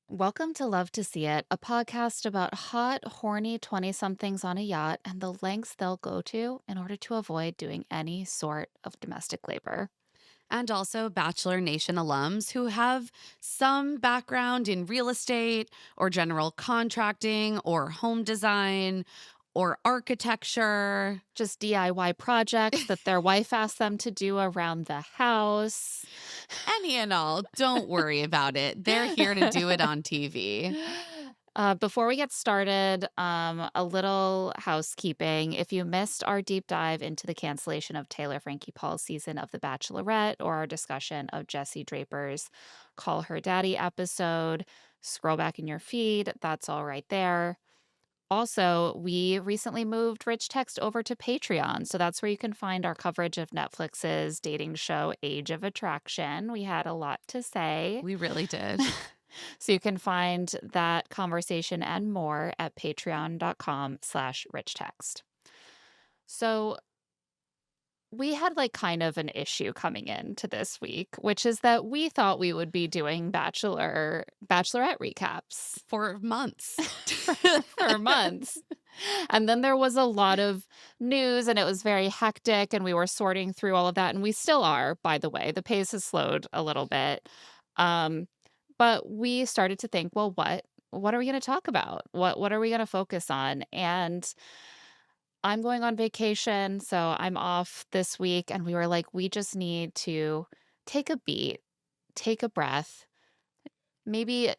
Welcome to Love to See It, a podcast about hot, horny 20 somethings on a yacht and the lengths they'll go to in order to avoid doing any sort of domestic labor. And also Bachelor Nation alums who have some background in real estate or general contracting or home design or architecture. Just DIY projects that their wife asked them to do around the house. Any and all. Don't worry about it. They're here to do it on TV. Before we get started, a little housekeeping. If you missed our deep dive into the cancellation of Taylor Frankie Paul's season of The Bachelorette or our discussion of Jesse Draper's Call Her Daddy episode, scroll back in your feed. That's all right there. Also, we recently moved Rich Text over to Patreon. So that's where you can find our coverage of Netflix's dating show Age of Attraction. We had a lot to say. We really did. So you can find that conversation and more at patreon.com/richtext. So we had kind of an issue coming into this week, which is that we thought we would be doing Bachelorette recaps For months. for months. And then there was a lot of news and it was very hectic and we were sorting through all of that. And we still are, by the way. The pace has slowed a little bit. But we started to think, well, what are we going to talk about? What are we going to focus on? And I'm going on vacation, so I'm off this week. And we were like, we just need to take a beat, take a breath, maybe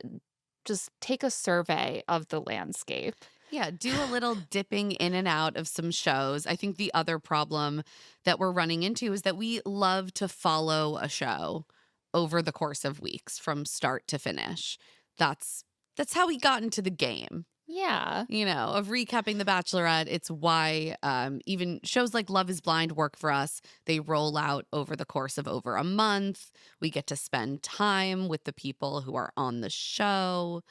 just take a survey of the landscape. Yeah, do a little dipping in and out of some shows. I think the other problem that we're running into is that we love to follow a show over the course of weeks from start to finish. That's how we got into the game, Yeah. of recapping The Bachelorette. It's why even shows like Love is Blind work for us. They roll out over the course of over a month. We get to spend time with the people who are on the show.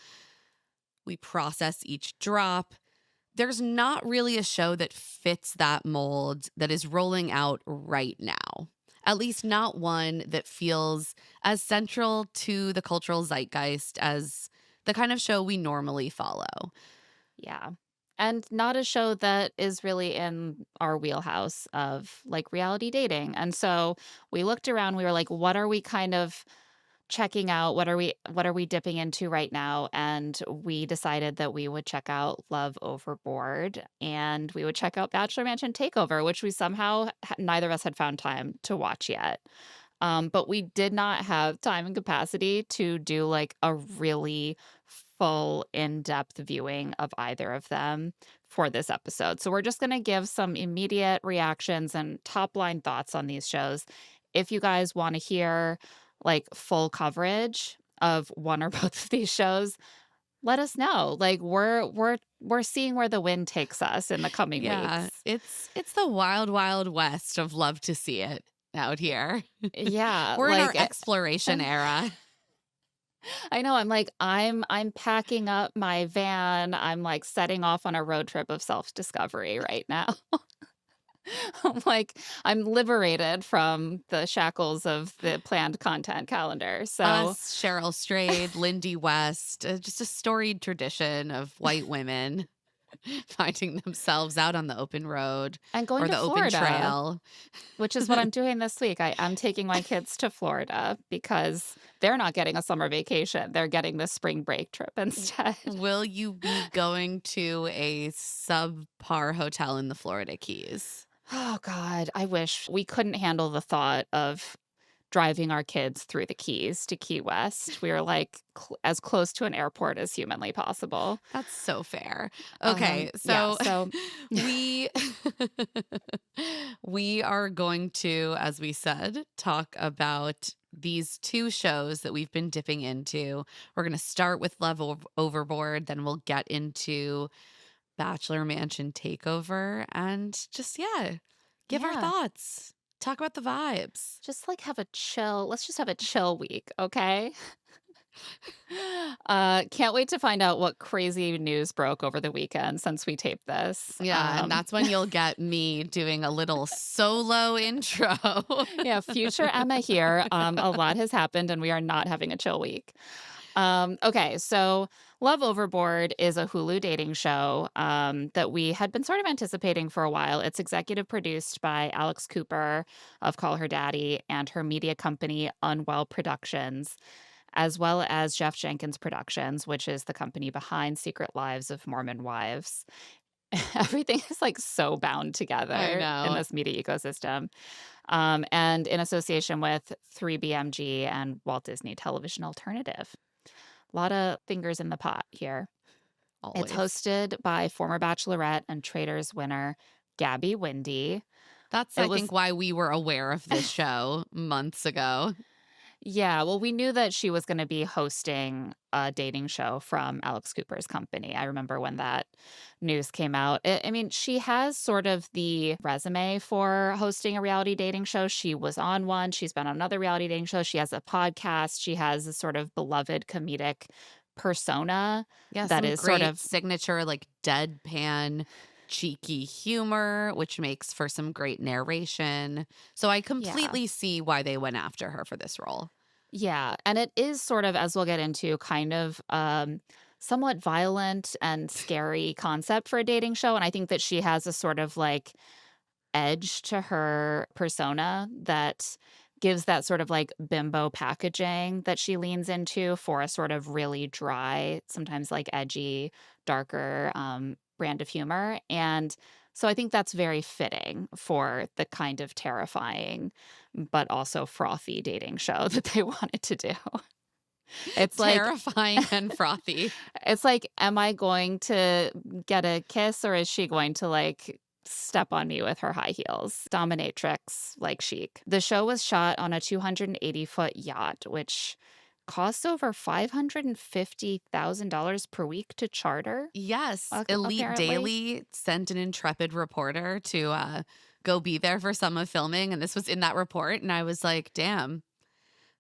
We process each drop. There's not really a show that fits that mold that is rolling out right now. At least not one that feels as central to the cultural zeitgeist as the kind of show we normally follow. Yeah. And not a show that is really in our wheelhouse of reality dating. And so we looked around, we were like, what are we kind of checking out? What are we dipping into right now? And we decided that we would check out Love Overboard and we would check out Bachelor Mansion Takeover, which we somehow neither of us had found time to watch yet. But we did not have time and capacity to do a really full in-depth viewing of either of them for this episode. So we're just going to give some immediate reactions and top-line thoughts on these shows. If you guys want to hear full coverage of one or both of these shows, let us know. We're seeing where the wind takes us in the coming weeks. It's the wild, wild west of Love to See It out here. Yeah. We're in our exploration era. I know. I'm packing up my van. I'm setting off on a road trip of self-discovery right now. I'm liberated from the shackles of the planned content calendar. So Us, Cheryl Strayed, Lindy West, just a storied tradition of white women finding themselves out on the open road and going or to the open Florida, trail. which is what I'm doing this week. I'm taking my kids to Florida because they're not getting a summer vacation. They're getting the spring break trip instead. Will you be going to a subpar hotel in the Florida Keys? Oh, God. I wish we couldn't handle the thought of driving our kids through the Keys to Key West. We were as close to an airport as humanly possible. That's so fair. Okay, so we we are going to, as we said, talk about these two shows that we've been dipping into. We're going to start with Overboard, then we'll get into Bachelor Mansion Takeover, and just give our thoughts. Talk about the vibes. just let's just have a chill week, okay? Can't wait to find out what crazy news broke over the weekend since we taped this. Yeah, and that's when you'll get me doing a little solo intro. Yeah, future Emma here. A lot has happened and we are not having a chill week. Okay, so Love Overboard is a Hulu dating show that we had been sort of anticipating for a while. It's executive produced by Alex Cooper of Call Her Daddy and her media company, Unwell Productions, as well as Jeff Jenkins Productions, which is the company behind Secret Lives of Mormon Wives. Everything is like so bound I together in know. this media ecosystem, and in association with 3BMG and Walt Disney Television Alternative. A lot of fingers in the pot here. It's Always. hosted by former Bachelorette and Traitors winner Gabby Windey. That's, It I was think, why we were aware of this show months ago. Yeah, well, we knew that she was gonna be hosting a dating show from Alex Cooper's company. I remember when that news came out. I mean, she has sort of the resume for hosting a reality dating show. She was on one, she's been on another reality dating show, she has a podcast, she has a sort of beloved comedic persona Yeah, that some is sort great of signature, like, deadpan, cheeky humor, which makes for some great narration. So I yeah. completely see why they went after her for this role. Yeah, and it is sort of, as we'll get into, kind of, somewhat violent and scary concept for a dating show, and I think that she has a sort of, like, edge to her persona that gives that sort of, like, bimbo packaging that she leans into for a sort of really dry, sometimes, like, edgy, darker, brand of humor, and so I think that's very fitting for the kind of terrifying, but also frothy dating show that they wanted to do. It's like Terrifying and frothy. it's like, am I going to get a kiss or is she going to, like, step on me with her high heels? Dominatrix, like chic. The show was shot on a 280-foot yacht, which costs over $550,000 per week to charter, Yes, Elite apparently. Daily sent an intrepid reporter to, go be there for some of filming, and this was in that report, and I was like, "Damn,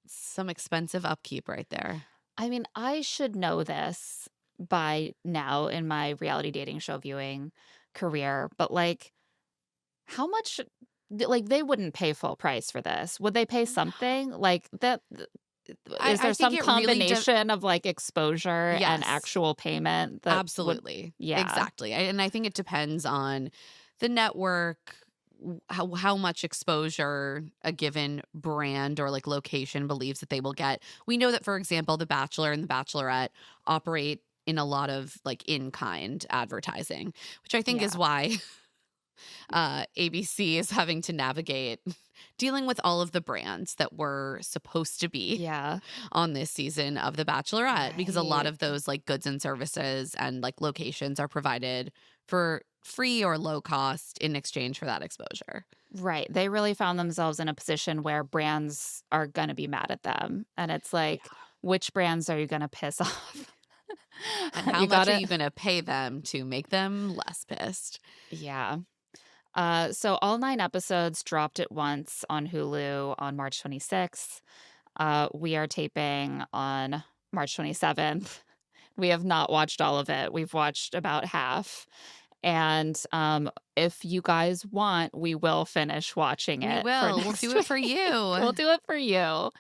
some expensive upkeep right there." I mean, I should know this by now in my reality dating show viewing career, but, like, how much like, they wouldn't pay full price for this. Would they pay something? Like, that is I there think some it really combination of, like, exposure and Yes. actual payment that would Absolutely. Yeah, Exactly. And I think it depends on the network, how much exposure a given brand or like location believes that they will get. We know that, for example, The Bachelor and The Bachelorette operate in a lot of like in kind advertising, which I think is yeah, why ABC is having to navigate dealing with all of the brands that were supposed to be yeah, on this season of The Bachelorette because a lot right, of those like goods and services and like locations are provided for free or low cost in exchange for that exposure. right. They really found themselves in a position where brands are gonna be mad at them, and it's like, Yeah. which brands are you gonna piss off? And how You much are gotta you going to pay them to make them less pissed? Yeah. So all 9 episodes dropped at once on Hulu on March 26th. We are taping on March 27th. We have not watched all of it. We've watched about half. And, if you guys want, we will finish watching We it for will. We'll do next it for week. We'll you. do it for you.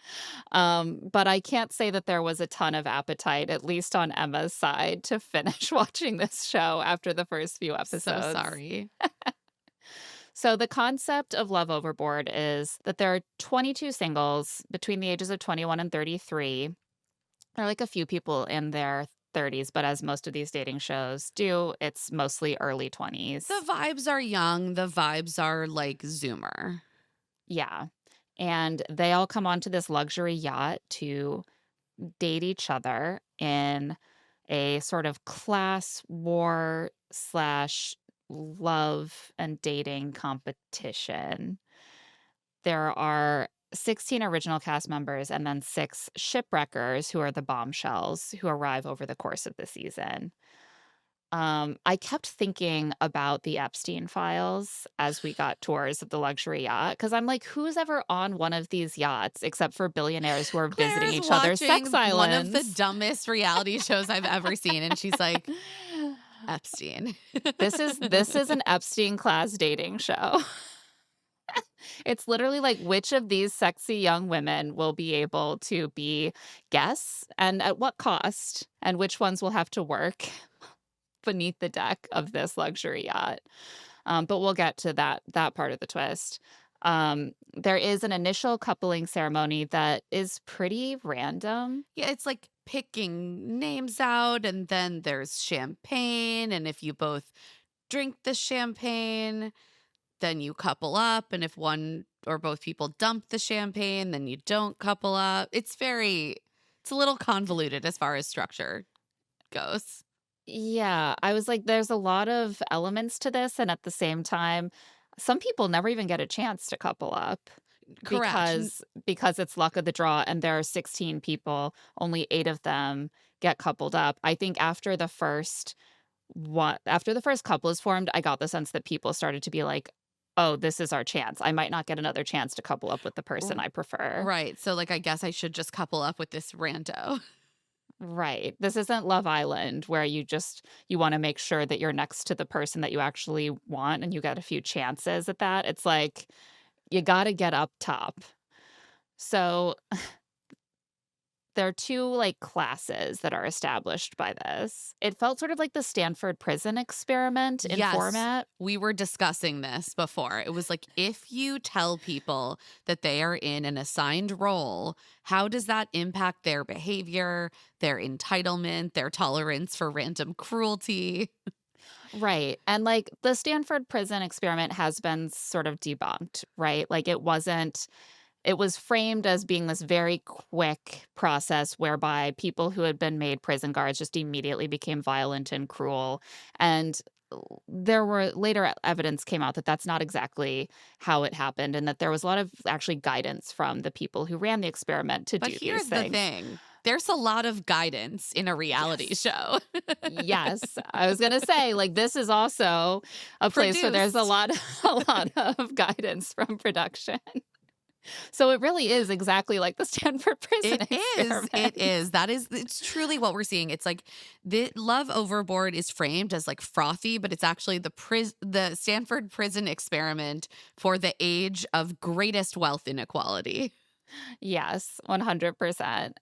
But I can't say that there was a ton of appetite, at least on Emma's side, to finish watching this show after the first few So episodes. sorry. So, the concept of Love Overboard is that there are 22 singles between the ages of 21 and 33. There are like a few people in their 30s, but as most of these dating shows do, it's mostly early The 20s. vibes are young. The vibes are like Zoomer. Yeah. And they all come onto this luxury yacht to date each other in a sort of class war slash love and dating competition. There are 16 original cast members and then 6 shipwreckers who are the bombshells who arrive over the course of the season. I kept thinking about the Epstein files as we got tours of the luxury yacht because I'm like, who's ever on one of these yachts except for billionaires who are Claire visiting is each other's sex watching one of the islands? dumbest reality shows I've ever seen, and she's like, Epstein. This is an Epstein class dating show. It's literally like which of these sexy young women will be able to be guests and at what cost, and which ones will have to work beneath the deck of this luxury yacht. But we'll get to that part of the twist. There is an initial coupling ceremony that is pretty random. Yeah, it's like picking names out, and then there's champagne. And if you both drink the champagne, then you couple up. And if one or both people dump the champagne, then you don't couple up. It's a little convoluted as far as structure goes. Yeah, I was like, there's a lot of elements to this, and at the same time, some people never even get a chance to couple up Correct. because it's luck of the draw, and there are 16 people, only 8 of them get coupled up. I think after the first couple is formed, I got the sense that people started to be like, "Oh, this is our chance. I might not get another chance to couple up with the person R- I prefer." Right. So, like, I guess I should just couple up with this rando. Right. This isn't Love Island where you wanna make sure that you're next to the person that you actually want and you get a few chances at that. It's like, you gotta get up top. So, there are 2, like, classes that are established by this. It felt sort of like the Stanford Prison Experiment in Yes, format. we were discussing this before. It was like, if you tell people that they are in an assigned role, how does that impact their behavior, their entitlement, their tolerance for random cruelty? Right, and, like, the Stanford Prison Experiment has been sort of debunked, right? Like, it was framed as being this very quick process whereby people who had been made prison guards just immediately became violent and cruel, and there were later evidence came out that that's not exactly how it happened, and that there was a lot of actually guidance from the people who ran the experiment to But do these here's the things. thing, there's a lot of guidance in a reality Yes. show. Yes, I was gonna say, like, this is also a place where there's a Produced. lot a lot of guidance from production. So it really is exactly like the Stanford Prison It is. It Experiment. is. It's truly what we're seeing. It's like the Love Overboard is framed as like frothy, but it's actually the Stanford prison experiment for the age of greatest wealth inequality. Yes, 100%.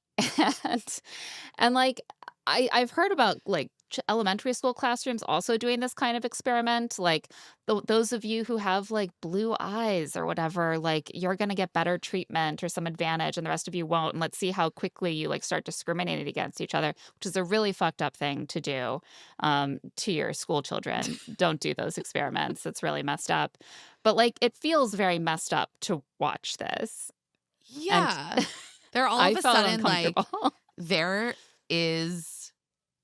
And like, I've heard about, like, elementary school classrooms also doing this kind of experiment, like, those of you who have, like, blue eyes or whatever, like, you're gonna get better treatment or some advantage, and the rest of you won't, and let's see how quickly you, like, start discriminating against each other, which is a really fucked up thing to do, to your school children. Don't do those experiments, it's really messed up. But, like, it feels very messed up to watch this, and Yeah. They're all I of a felt sudden like, uncomfortable. there is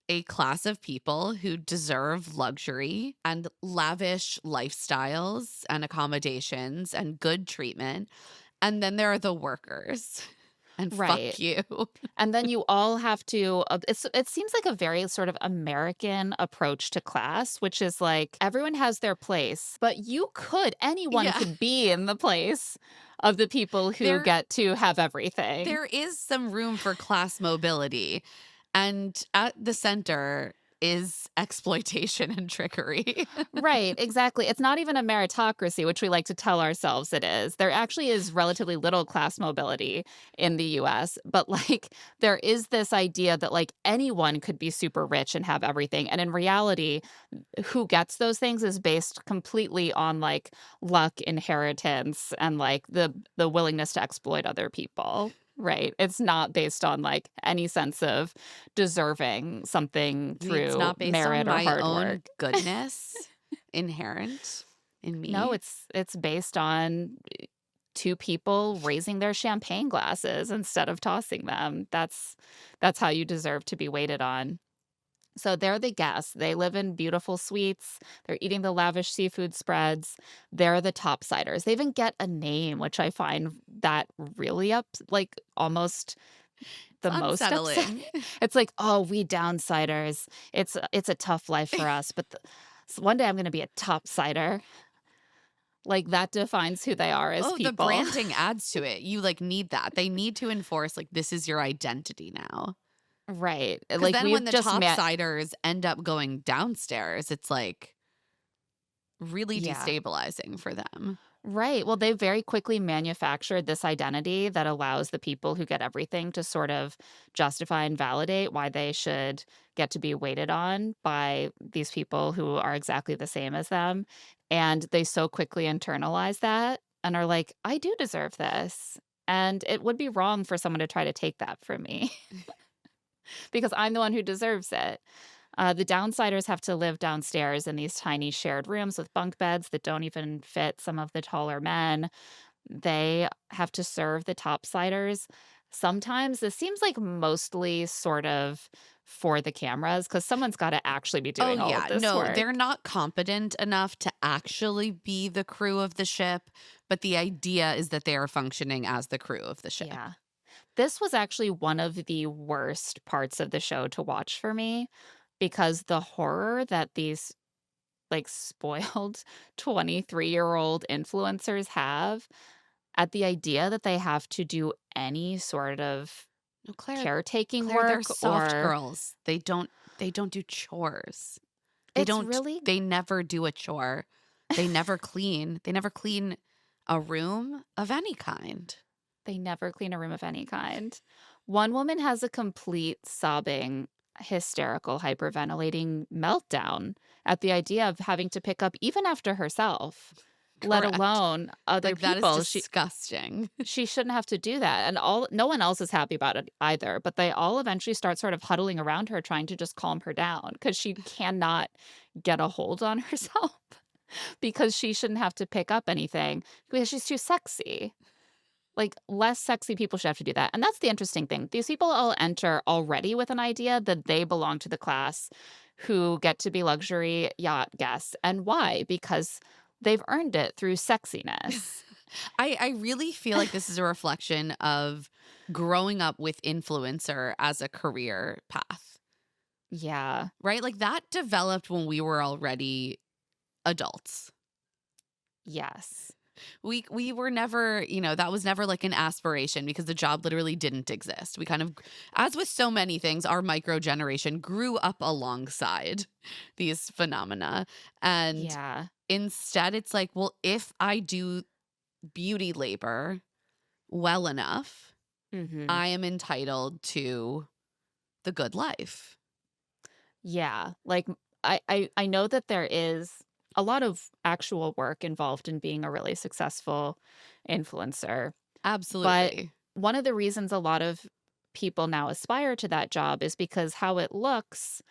a class of people who deserve luxury and lavish lifestyles and accommodations and good treatment. And then there are the workers. And Right. fuck you. And then you all have to it seems like a very sort of American approach to class, which is like everyone has their place, but anyone Yeah. could be in the place of the people who There get to have everything. there is some room for class mobility. And at the center is exploitation and trickery. Right, exactly. It's not even a meritocracy, which we like to tell ourselves it is. There actually is relatively little class mobility in the US, but like there is this idea that like anyone could be super rich and have everything. And in reality, who gets those things is based completely on like luck, inheritance, and like the willingness to exploit other people. Right. It's not based on like any sense of deserving something It's through not based on merit or my hard own work. goodness inherent in No, me. it's based on 2 people raising their champagne glasses instead of tossing them. That's how you deserve to be waited on. So they're the guests. They live in beautiful suites. They're eating the lavish seafood spreads. They're the topsiders. They even get a name, which I find that really like almost It's the most upsetting. unsettling. It's like, "Oh, we downsiders. It's a tough life for us, but one day I'm gonna be a topsider." Like, that defines who they are as Oh, the people. branding adds to it. You like need that. They need to enforce like this is your identity now. Right. Because Like, then when we've the just met. topsiders end up going downstairs, it's like really Yeah. destabilizing for them. Right. Well, they very quickly manufactured this identity that allows the people who get everything to sort of justify and validate why they should get to be waited on by these people who are exactly the same as them. And they so quickly internalize that and are like, I do deserve this. And it would be wrong for someone to try to take that from me because I'm the one who deserves it. The downsiders have to live downstairs in these tiny shared rooms with bunk beds that don't even fit some of the taller men. They have to serve the topsiders. Sometimes this seems like mostly sort of for the cameras because someone's got to actually be Oh, doing all of yeah. this No, work. they're not competent enough to actually be the crew of the ship, but the idea is that they are functioning as the crew of the ship. Yeah. This was actually one of the worst parts of the show to watch for me because the horror that these like spoiled 23-year-old influencers have at the idea that they have to do any sort of No, Claire, caretaking Claire, they're work soft or girls. They don't do chores. They it's don't really they never do a chore. They never clean. They never clean a room of any kind. they never clean a room of any kind. One woman has a complete sobbing, hysterical, hyperventilating meltdown at the idea of having to pick up even after herself, let Correct. alone other Like that is people. disgusting. She shouldn't have to do that, and all no one else is happy about it either, but they all eventually start sort of huddling around her trying to just calm her down because she cannot get a hold on herself because she shouldn't have to pick up anything because she's too sexy. Like, less sexy people should have to do that, and that's the interesting thing. These people all enter already with an idea that they belong to the class who get to be luxury yacht guests, and why? Because they've earned it through sexiness. I really feel like this is a reflection of growing up with influencer as a career path, Yeah. right? Like that developed when we were already adults. Yes. We were never, that was never like an aspiration because the job literally didn't exist. We kind of, as with so many things, our micro generation grew up alongside these phenomena. And Yeah. instead, it's like, well, if I do beauty labor well enough, Mhm. I am entitled to the good life. Yeah, like, I know that there is a lot of actual work involved in being a really successful influencer, but Absolutely. one of the reasons a lot of people now aspire to that job is because how it looks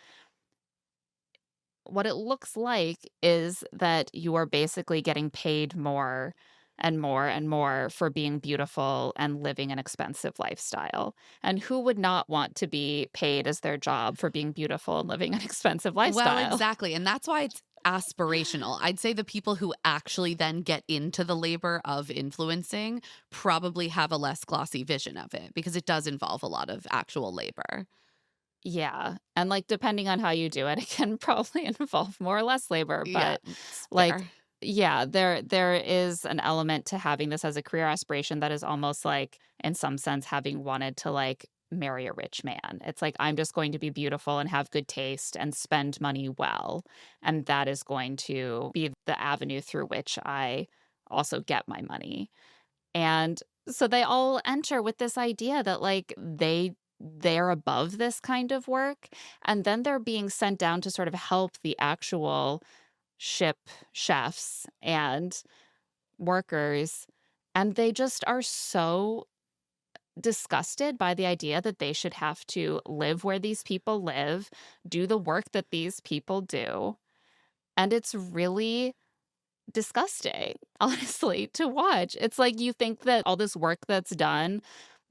what it looks like is that you are basically getting paid more and more and more for being beautiful and living an expensive lifestyle. And who would not want to be paid as their job for being beautiful and living an expensive Well, lifestyle? exactly. And that's why it's aspirational. I'd say the people who actually then get into the labor of influencing probably have a less glossy vision of it because it does involve a lot of actual labor. Yeah. And like depending on how you do it, it can probably involve more or less labor. Yeah, But it's like, fair. yeah, there is an element to having this as a career aspiration that is almost like, in some sense, having wanted to like marry a rich man. It's like I'm just going to be beautiful and have good taste and spend money well. And that is going to be the avenue through which I also get my money. And so they all enter with this idea that like they're above this kind of work and then they're being sent down to sort of help the actual ship chefs and workers and they just are so disgusted by the idea that they should have to live where these people live, do the work that these people do. And it's really disgusting, honestly, to watch. It's like you think that all this work that's done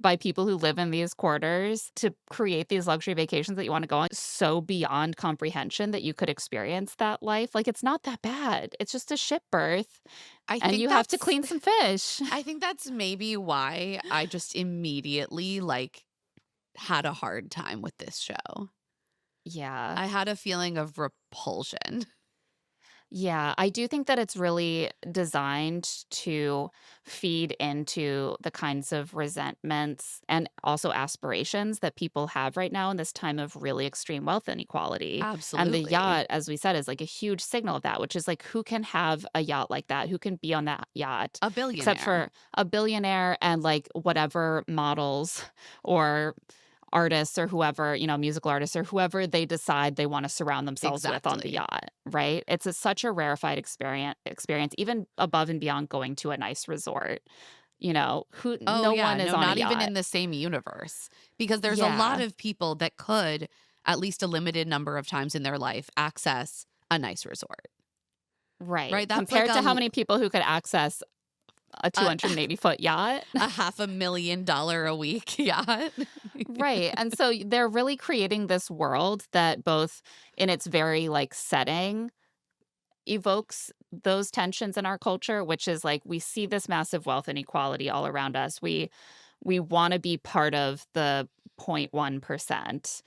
by people who live in these quarters to create these luxury vacations that you want to go on is so beyond comprehension that you could experience that life. Like it's not that bad. It's just a ship berth I and think you have to that's clean some fish. I think that's maybe why I just immediately like had a hard time with this show. Yeah. I had a feeling of repulsion. Yeah, I do think that it's really designed to feed into the kinds of resentments and also aspirations that people have right now in this time of really extreme wealth inequality. And the Absolutely. yacht, as we said, is like a huge signal of that, which is like who can have a yacht like that? Who can be on that yacht? A Except billionaire. for a billionaire and like whatever models or artists or whoever, musical artists or whoever they decide they wanna surround themselves with on the Exactly. yacht, right? It's such a rarefied experience, even above and beyond going to a nice resort, who Oh, no yeah. one is No, on a not even yacht. in the same universe. Because there's a lot Yeah, of people that could, at least a limited number of times in their life, access a nice resort, right. right? That's like Compared to how many people who could access a a, 280-foot yacht. a $500,000 a week yacht. Right, and so they're really creating this world that both in its very, like, setting evokes those tensions in our culture, which is like we see this massive wealth inequality all around us. We want to be part of the 0.1%.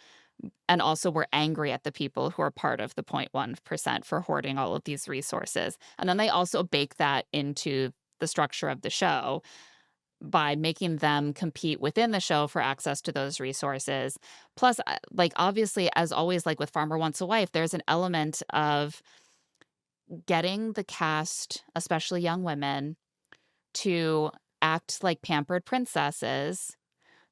And also we're angry at the people who are part of the 0.1% for hoarding all of these resources. And then they also bake that into the structure of the show by making them compete within the show for access to those resources. Plus, like obviously, as always, like with Farmer Wants a Wife, there's an element of getting the cast, especially young women, to act like pampered princesses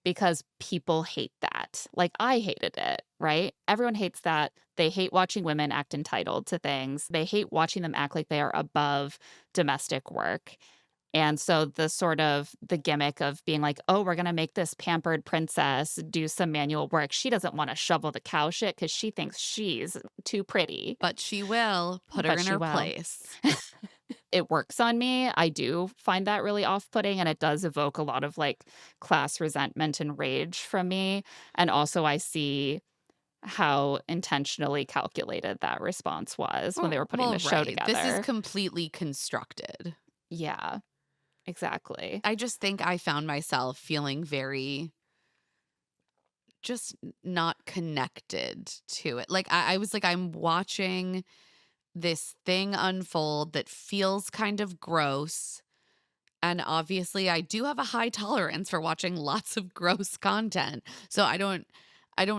because people hate that. Like, I hated it, right? Everyone hates that. They hate watching women act entitled to things. They hate watching them act like they are above domestic work. And so the gimmick of being like, "Oh, we're gonna make this pampered princess do some manual work. She doesn't wanna shovel the cow shit because she thinks she's too pretty, But she will put her but in she her will." place. It works on me. I do find that really off-putting, and it does evoke a lot of, like, class resentment and rage from me, and also I see how intentionally calculated that response was when they were putting Well, the show right. This is together. completely constructed. Yeah, exactly. I just think I found myself feeling very just not connected to it. Like I was like, I'm watching this thing unfold that feels kind of gross. And obviously I do have a high tolerance for watching lots of gross content. So I don't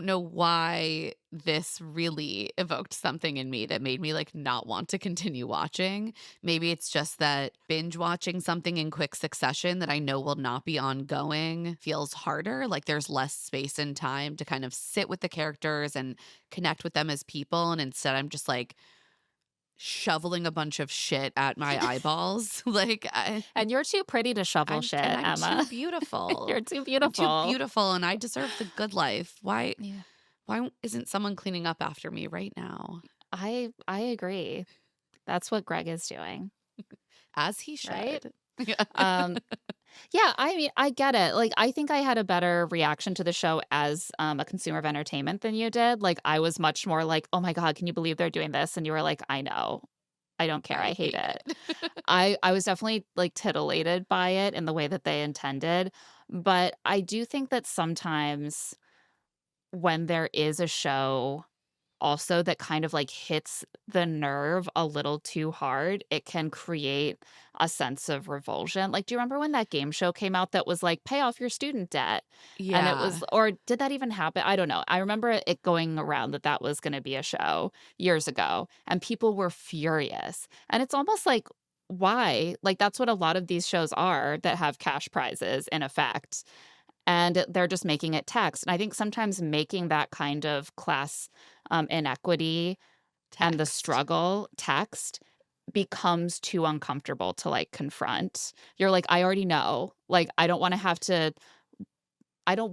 know why this really evoked something in me that made me like not want to continue watching. Maybe it's just that binge watching something in quick succession that I know will not be ongoing feels harder. Like there's less space and time to kind of sit with the characters and connect with them as people. And instead, I'm just like shoveling a bunch of shit at my eyeballs. like And you're too pretty to shovel and shit, I'm too Emma. beautiful. You're too I'm too beautiful. beautiful and I deserve the good life. Yeah. Why isn't someone cleaning up after me right now? I agree. That's what Greg is doing, As he right? should. Yeah. Um, yeah, I mean, I get it. Like, I think I had a better reaction to the show as, a consumer of entertainment than you did. Like, I was much more like, "Oh my god, can you believe they're doing this?" And you were like, "I know. I don't care. I I hate hate it." it. I was definitely, like, titillated by it in the way that they intended, but I do think that sometimes when there is a show also that kind of, like, hits the nerve a little too hard, it can create a sense of revulsion. Like, do you remember when that game show came out that was like, "Pay off your student debt," and it was Yeah. or did that even happen? I don't know. I remember it going around that that was gonna be a show years ago, and people were furious, and it's almost like, why? Like, that's what a lot of these shows are that have cash prizes in effect, and they're just making it text. And I think sometimes making that kind of class, inequity and the Text. struggle text becomes too uncomfortable to, like, confront. You're like, "I already know." Like, I don't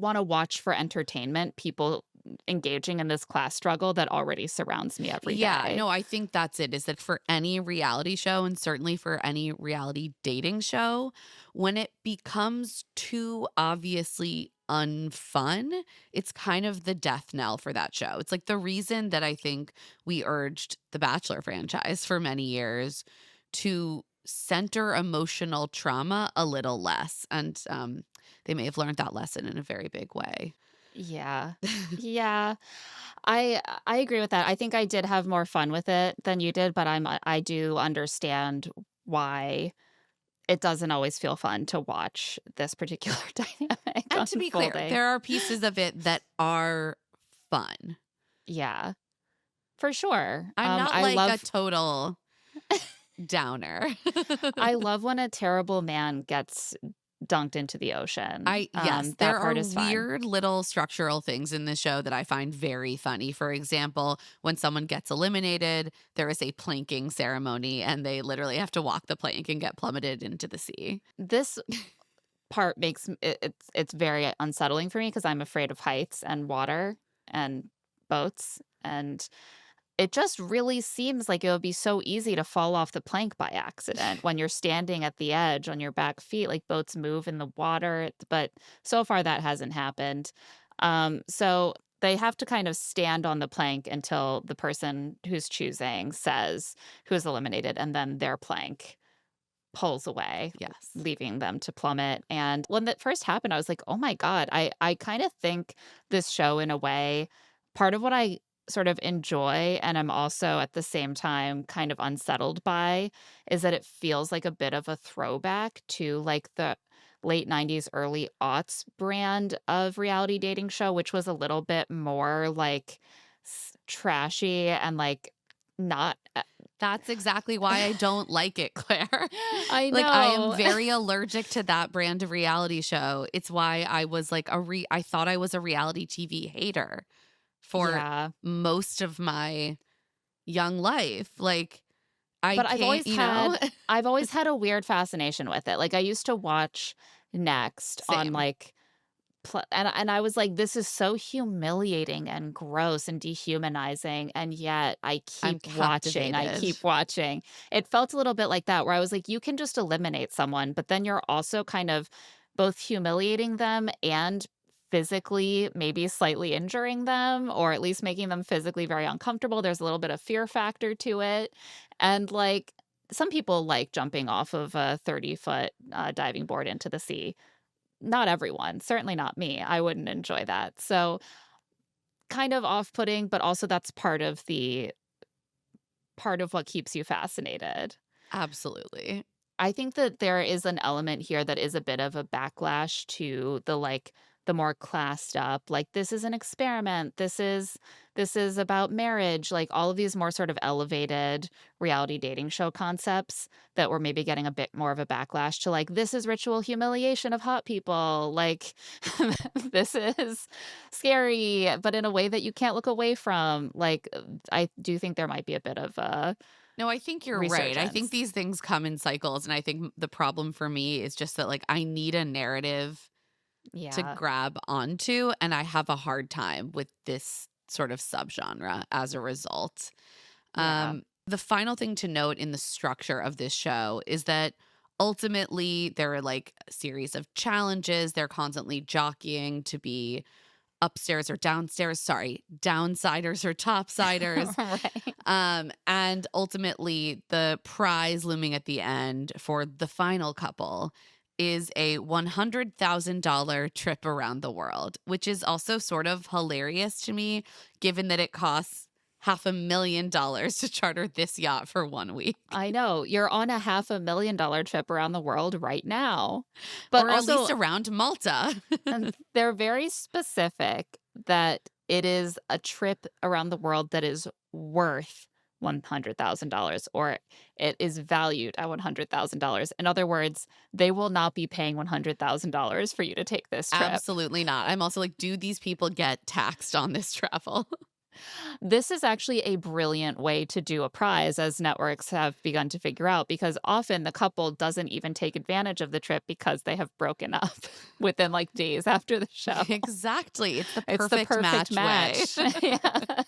wanna watch for entertainment people engaging in this class struggle that already surrounds me every Yeah, day. no, I think that's it. Is that for any reality show and certainly for any reality dating show, when it becomes too obviously unfun, it's kind of the death knell for that show. It's like the reason that I think we urged the Bachelor franchise for many years to center emotional trauma a little less. And they may have learned that lesson in a very big way. Yeah. Yeah. I agree with that. I think I did have more fun with it than you did, but I do understand why it doesn't always feel fun to watch this particular dynamic And to be clear, unfolding. there are pieces of it that are fun. Yeah, for sure. I'm not I like a love total downer. I love when a terrible man gets dunked into the ocean. Yes, That there are part is fun. weird little structural things in the show that I find very funny. For example, when someone gets eliminated, there is a planking ceremony and they literally have to walk the plank and get plummeted into the sea. This part makes it's very unsettling for me because I'm afraid of heights and water and boats, and it just really seems like it would be so easy to fall off the plank by accident when you're standing at the edge on your back feet, like boats move in the water, but so far that hasn't happened. So they have to kind of stand on the plank until the person who's choosing says who's eliminated, and then their plank pulls away, Yes. leaving them to plummet. And when that first happened, I was like, "Oh my god." I kind of think this show in a way, part of what I sort of enjoy and I'm also at the same time kind of unsettled by is that it feels like a bit of a throwback to like the late 90s early aughts brand of reality dating show, which was a little bit more like trashy and like not That's exactly why I don't like it, Claire. I Like, I am know. very allergic to that brand of reality show. It's why I was like I thought I was a reality TV hater for Yeah. most of my young life. Like, I But can't, you know? I've always had a weird fascination with it. Like, I used to watch Next on, Same. like, and I was like, "This is so humiliating and gross and dehumanizing," and yet I'm I captivated. keep watching. It felt a little bit like that where I was like, "You can just eliminate someone, but then you're also kind of both humiliating them and physically maybe slightly injuring them, or at least making them physically very uncomfortable." There's a little bit of fear factor to it, and, like, some people like jumping off of a 30-foot, diving board into the sea. Not everyone, certainly not me, I wouldn't enjoy that. So, kind of off-putting, but also that's part of what keeps you fascinated. Absolutely. I think that there is an element here that is a bit of a backlash to the, like, the more classed up, like, "This is an experiment, this is about marriage," like, all of these more sort of elevated reality dating show concepts that were maybe getting a bit more of a backlash to, like, "This is ritual humiliation of hot people," like, "This is scary, but in a way that you can't look away from," like, I do think there might be a bit of a No, I think you're right. I think resurgence. these things come in cycles, and I think the problem for me is just that, like, I need a narrative to Yeah. grab onto, and I have a hard time with this sort of subgenre as a result. Yeah. The final thing to note in the structure of this show is that ultimately there are like a series of challenges. They're constantly jockeying to be upstairs or downstairs. Sorry, downsiders or topsiders. Right. And ultimately, the prize looming at the end for the final couple is a $100,000 trip around the world, which is also sort of hilarious to me, given that it costs $500,000 to charter this yacht for 1 week, I know, you're on a $500,000 trip around the world right now. But or at least also, around Malta. they're very specific that it is a trip around the world that is worth $100,000 or it is valued at $100,000. In other words, they will not be paying $100,000 for you to take this trip. Absolutely not. I'm also like, do these people get taxed on this travel? This is actually a brilliant way to do a prize, as networks have begun to figure out, because often the couple doesn't even take advantage of the trip because they have broken up within like days after the show. Exactly. It's the It's the perfect perfect match way. match. Yeah.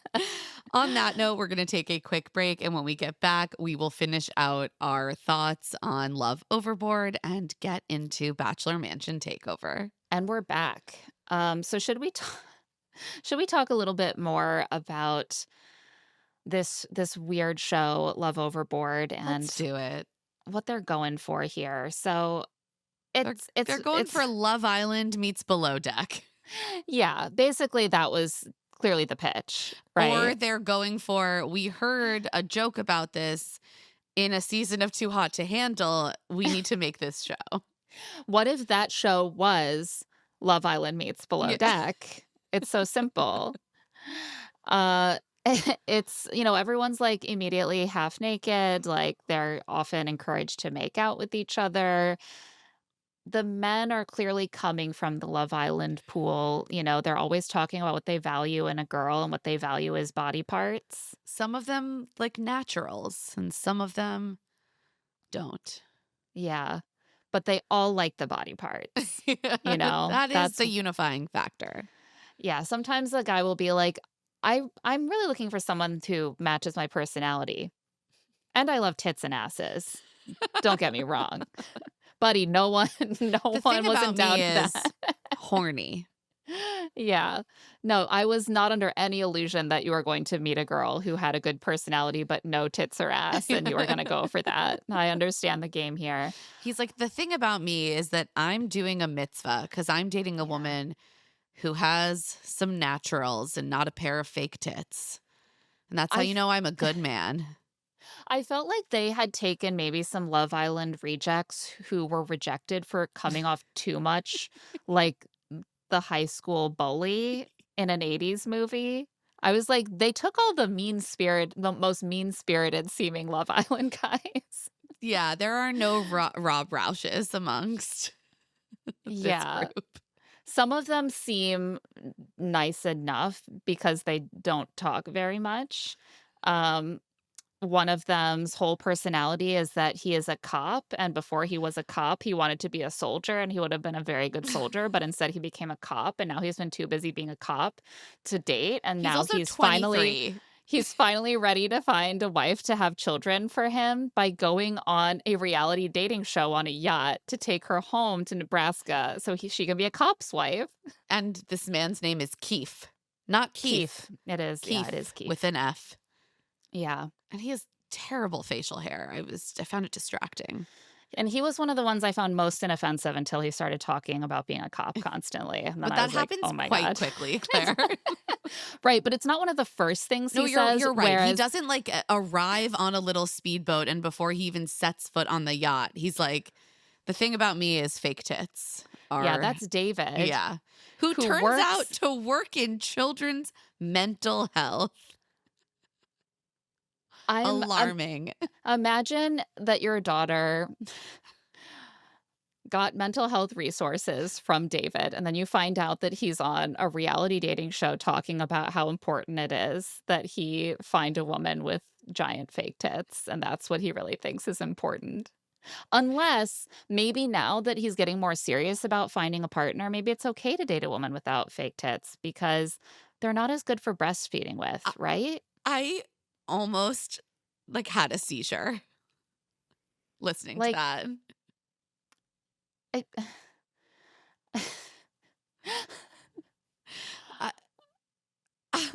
On that note, we're going to take a quick break. And when we get back, we will finish out our thoughts on Love Overboard and get into Bachelor Mansion Takeover. And we're back. So should we talk a little bit more about this weird show, Love Overboard, Let's and do it. what they're going for here? So They're, it's they're going for Love Island meets Below Deck. Yeah, basically that was clearly the pitch, Or right? they're going for, we heard a joke about this in a season of Too Hot to Handle. We need to make this show. What if that show was Love Island meets Below Yeah. Deck? It's so simple. Uh, it's, everyone's like immediately half naked, like they're often encouraged to make out with each other. The men are clearly coming from the Love Island pool. They're always talking about what they value in a girl and what they value as body parts. Some of them like naturals and some of them don't. Yeah. But they all like the body parts. You know, That is that's the unifying factor. Yeah, sometimes a guy will be like, I'm really looking for someone who matches my personality. And I love tits and asses. Don't get me wrong. Buddy, no one no The one thing was about in doubt me of is that. horny. Yeah. No, I was not under any illusion that you were going to meet a girl who had a good personality but no tits or ass, and you were gonna go for that. I understand the game here. He's like, the thing about me is that I'm doing a mitzvah because I'm dating a Yeah. woman who has some naturals and not a pair of fake tits. And that's how I you know I'm a good man. I felt like they had taken maybe some Love Island rejects who were rejected for coming off too much like the high school bully in an 80s movie. I was like, they took all the most mean-spirited seeming Love Island guys. Yeah, there are no Rob Roushes amongst this Yeah. group. Some of them seem nice enough because they don't talk very much. Um, One of them's whole personality is that he is a cop, and before he was a cop, he wanted to be a soldier, and he would have been a very good soldier, but instead he became a cop, and now he's been too busy being a cop to date, and He's now also 23. he's finally ready to find a wife to have children for him by going on a reality dating show on a yacht to take her home to Nebraska so she can be a cop's wife. And this man's name is Keith. Not Keith. Keith. It is, yeah, it Keith is Keith. with an F. Yeah. And he has terrible facial hair. I found it distracting. And he was one of the ones I found most inoffensive until he started talking about being a cop constantly, and then But I that was like, happens "Oh my quite god." quickly, Claire. Right, but it's not one of the first things No, he you're says, you're right. He whereas doesn't like arrive on a little speedboat and before he even sets foot on the yacht, he's like, the thing about me is fake tits yeah, are that's David, yeah. Who who turns out works to work in children's mental health. I'm Alarming. imagine that your daughter got mental health resources from David, and then you find out that he's on a reality dating show talking about how important it is that he find a woman with giant fake tits, and that's what he really thinks is important. Unless maybe now that he's getting more serious about finding a partner, maybe it's okay to date a woman without fake tits because they're not as good for breastfeeding with, I right? I almost like had a seizure listening to Like, that. I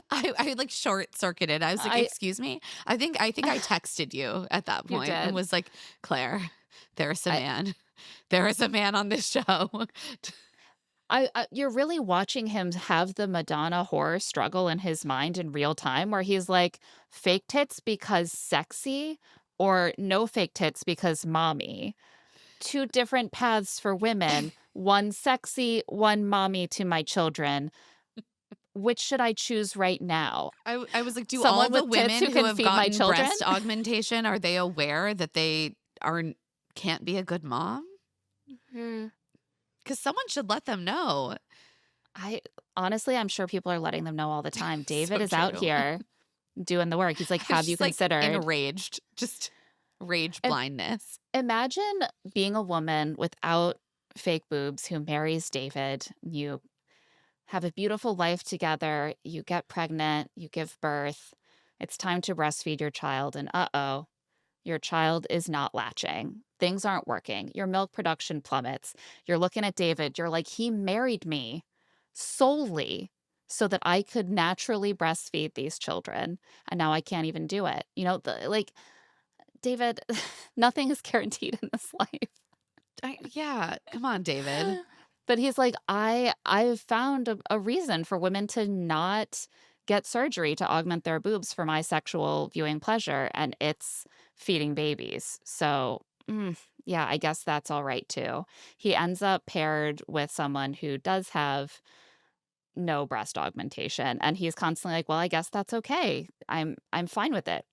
I, I like short circuited. I was like, I "Excuse me." I think I texted you at that you point and did. was like, "Claire, there's a I man. There is a man on this show." you're really watching him have the Madonna horror struggle in his mind in real time where he's like, "Fake tits because sexy," or "No fake tits because mommy." 2 different paths for women, one sexy, one mommy to my children. Which should I choose right now? I was like, "Do all Someone the with tits women who who can have feed my gotten children? breast augmentation, are they aware that they are can't be a good mom? Hmm. Because someone should let them know." I honestly, I'm sure people are letting them know all the time. David So is out true. here doing the work. He's like, I was "Have you just like considered?" enraged, just rage Im blindness. Imagine being a woman without fake boobs who marries David. You have a beautiful life together, you get pregnant, you give birth. It's time to breastfeed your child, and uh-oh, your child is not latching. Things aren't working. Your milk production plummets. You're looking at David, you're like, "He married me solely so that I could naturally breastfeed these children, and now I can't even do it." David, nothing is guaranteed in this life. Yeah, come on, David. But he's like, I've found a reason for women to not get surgery to augment their boobs for my sexual viewing pleasure, and it's feeding babies. So, yeah, I guess that's all right too. He ends up paired with someone who does have no breast augmentation, and he's constantly like, "Well, I guess that's okay. I'm fine with it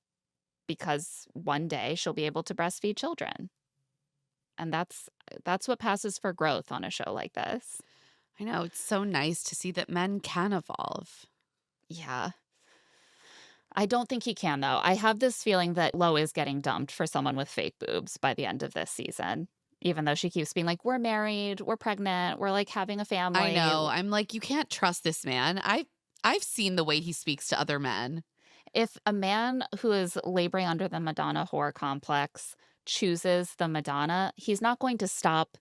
because one day she'll be able to breastfeed children." And that's what passes for growth on a show like this. I know, it's so nice to see that men can evolve. Yeah. I don't think he can, though. I have this feeling that Lo is getting dumped for someone with fake boobs by the end of this season, even though she keeps being like, "We're married, we're pregnant, we're, like, having a I family." know. I'm like, you can't trust this man. I've seen the way he speaks to other men. If a man who is laboring under the Madonna whore complex chooses the Madonna, he's not going to stop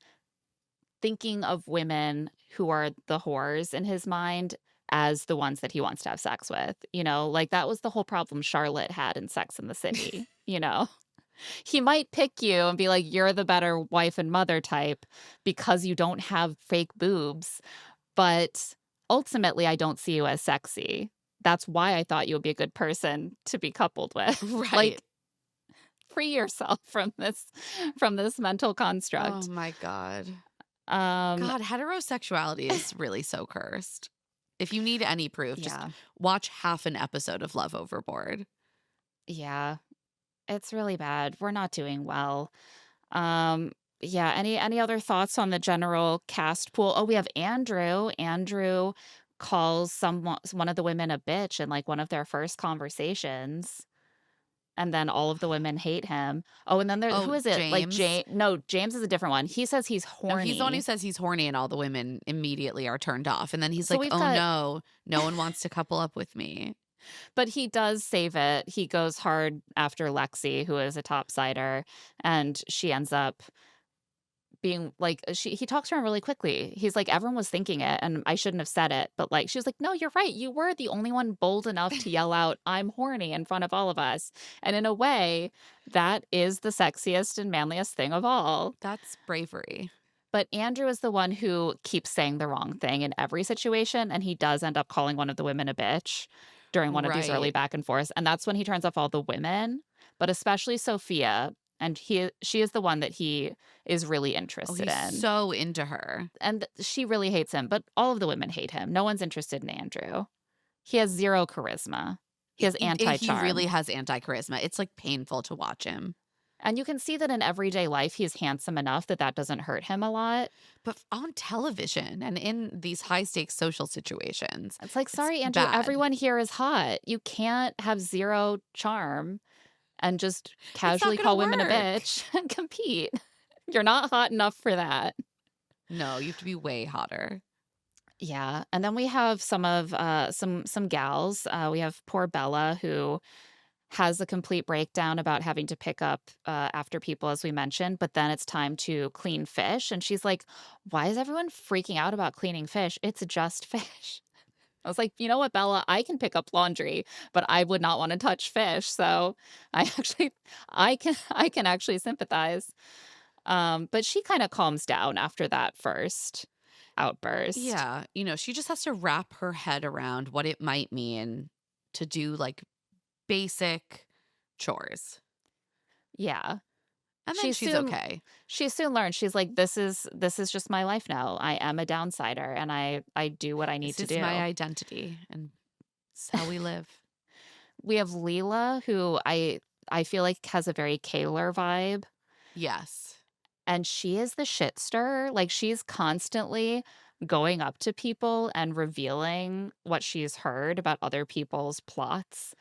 thinking of women who are the whores in his mind as the ones that he wants to have sex with, you know? Like, that was the whole problem Charlotte had in Sex and the City, you know? He might pick you and be like, "You're the better wife and mother type because you don't have fake boobs, but ultimately, I don't see you as sexy. That's why I thought you would be a good person to be coupled with." Right. Like, free yourself from this mental Oh construct. my God. Um, God, heterosexuality is really so cursed. If you need any proof, just yeah. watch half an episode of Love Overboard. Yeah. It's really bad. We're not doing well. Um, yeah, any other thoughts on the general cast pool? Oh, we have Andrew. Andrew calls one of the women a bitch in like one of their first conversations, and then all of the women hate him. Oh, and then there Oh, who is it? Like James. James? No, James is a different one. He says he's No, he's the one who horny. says he's horny and all the women immediately are turned off. And then he's So like, we've oh got no, no one wants to couple up with me. but he does save it. He goes hard after Lexi, who is a topsider, and she ends up being like he talks to her really quickly. He's like, "Everyone was thinking it, and I shouldn't have said it." But, like, she was like, "No, you're right. You were the only one bold enough to yell out, 'I'm horny,' in front of all of us." And in a way, that is the sexiest and manliest thing of all. That's bravery. But Andrew is the one who keeps saying the wrong thing in every situation, and he does end up calling one of the women a bitch during one of these early Right. back and forths, and that's when he turns off all the women, but especially Sophia, and she is the one that he is really Oh, interested he's in, so into her. and she really hates him, but all of the women hate him. No one's interested in Andrew. He has 0 charisma. He has He really anti-charm, has anti charisma. It's like painful to watch him. and you can see that in everyday life, he's handsome enough that that doesn't hurt him a lot. But on television and in these high stakes social situations, It's like, it's "Sorry, Andrew, bad. everyone here is hot. You can't have 0 charm and just It's not casually going to call women a work. bitch and compete. You're not hot enough for that." No, you have to be way hotter. Yeah, and then we have some gals. We have poor Bella, who has a complete breakdown about having to pick up, after people, as we mentioned, but then it's time to clean fish, and she's like, "Why is everyone freaking out about cleaning fish? It's just fish." I was like, "You know what, Bella? I can pick up laundry, but I would not wanna touch fish." So, I actually I can actually sympathize. But she kinda calms down after that first outburst. Yeah. She just has to wrap her head around what it might mean to do like basic chores. Yeah. And then She she's soon okay. she soon learned, she's like, "This is just my life now. I am a downsider, and I do what I need This to is my do." identity and it's how we live. We have Leela, who I feel like has a very Kaler vibe, Yes. and she is the shit stirrer. Like, she's constantly going up to people and revealing what she's heard about other people's plots,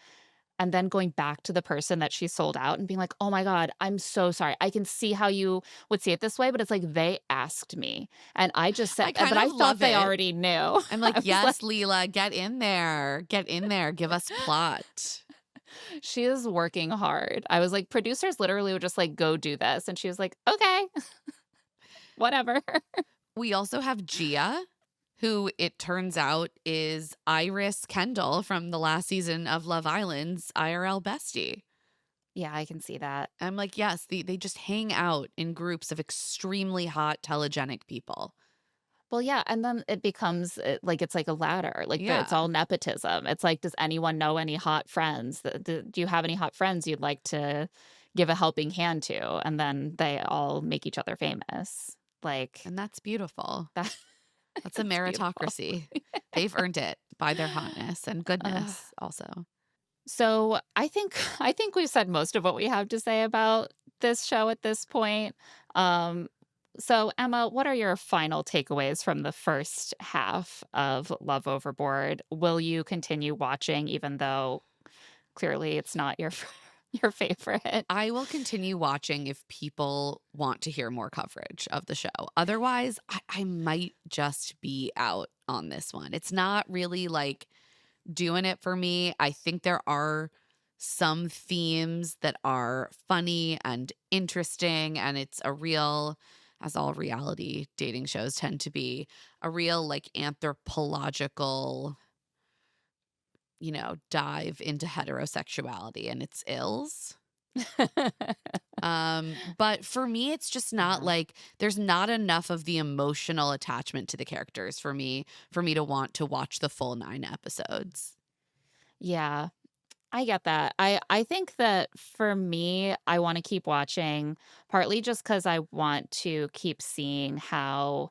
and then going back to the person that she sold out and being like, "Oh my god, I'm so sorry. I can see how you would see it this way, but it's like they asked me, and I just said I kind but I of thought love they it. already knew." I'm I like, was like, yes, Leela, get in there. Get in there. Give us plot. "She is working hard." I was like, "Producers literally would just, like, go do this," and she was like, "Okay, whatever." We also have Gia, who it turns out is Iris Kendall from the last season of Love Island's IRL bestie. Yeah, I can see that. I'm like, yes, they just hang out in groups of extremely hot, telegenic people. Well, yeah, and then it becomes, like, it's like a ladder, like, it's Yeah. all nepotism. It's like, does anyone know any hot friends? Do you have any hot friends you'd like to give a helping hand to? And then they all make each other famous. Like, And that's beautiful. that That's a it's beautiful. meritocracy. They've earned it by their hotness and Ugh. goodness also. So, I think we've said most of what we have to say about this show at this point. Um, so, Emma, what are your final takeaways from the first half of Love Overboard? Will you continue watching even though clearly it's not your your favorite? I will continue watching if people want to hear more coverage of the show. Otherwise, I might just be out on this one. It's not really like doing it for me. I think there are some themes that are funny and interesting, and it's a real, as all reality dating shows tend to be, a real like anthropological, dive into heterosexuality and its ills. But for me, it's just not Yeah. like there's not enough of the emotional attachment to the characters for me to want to watch the full 9 episodes. Yeah, I get that. I think that for me, I wanna keep watching partly just because I want to keep seeing how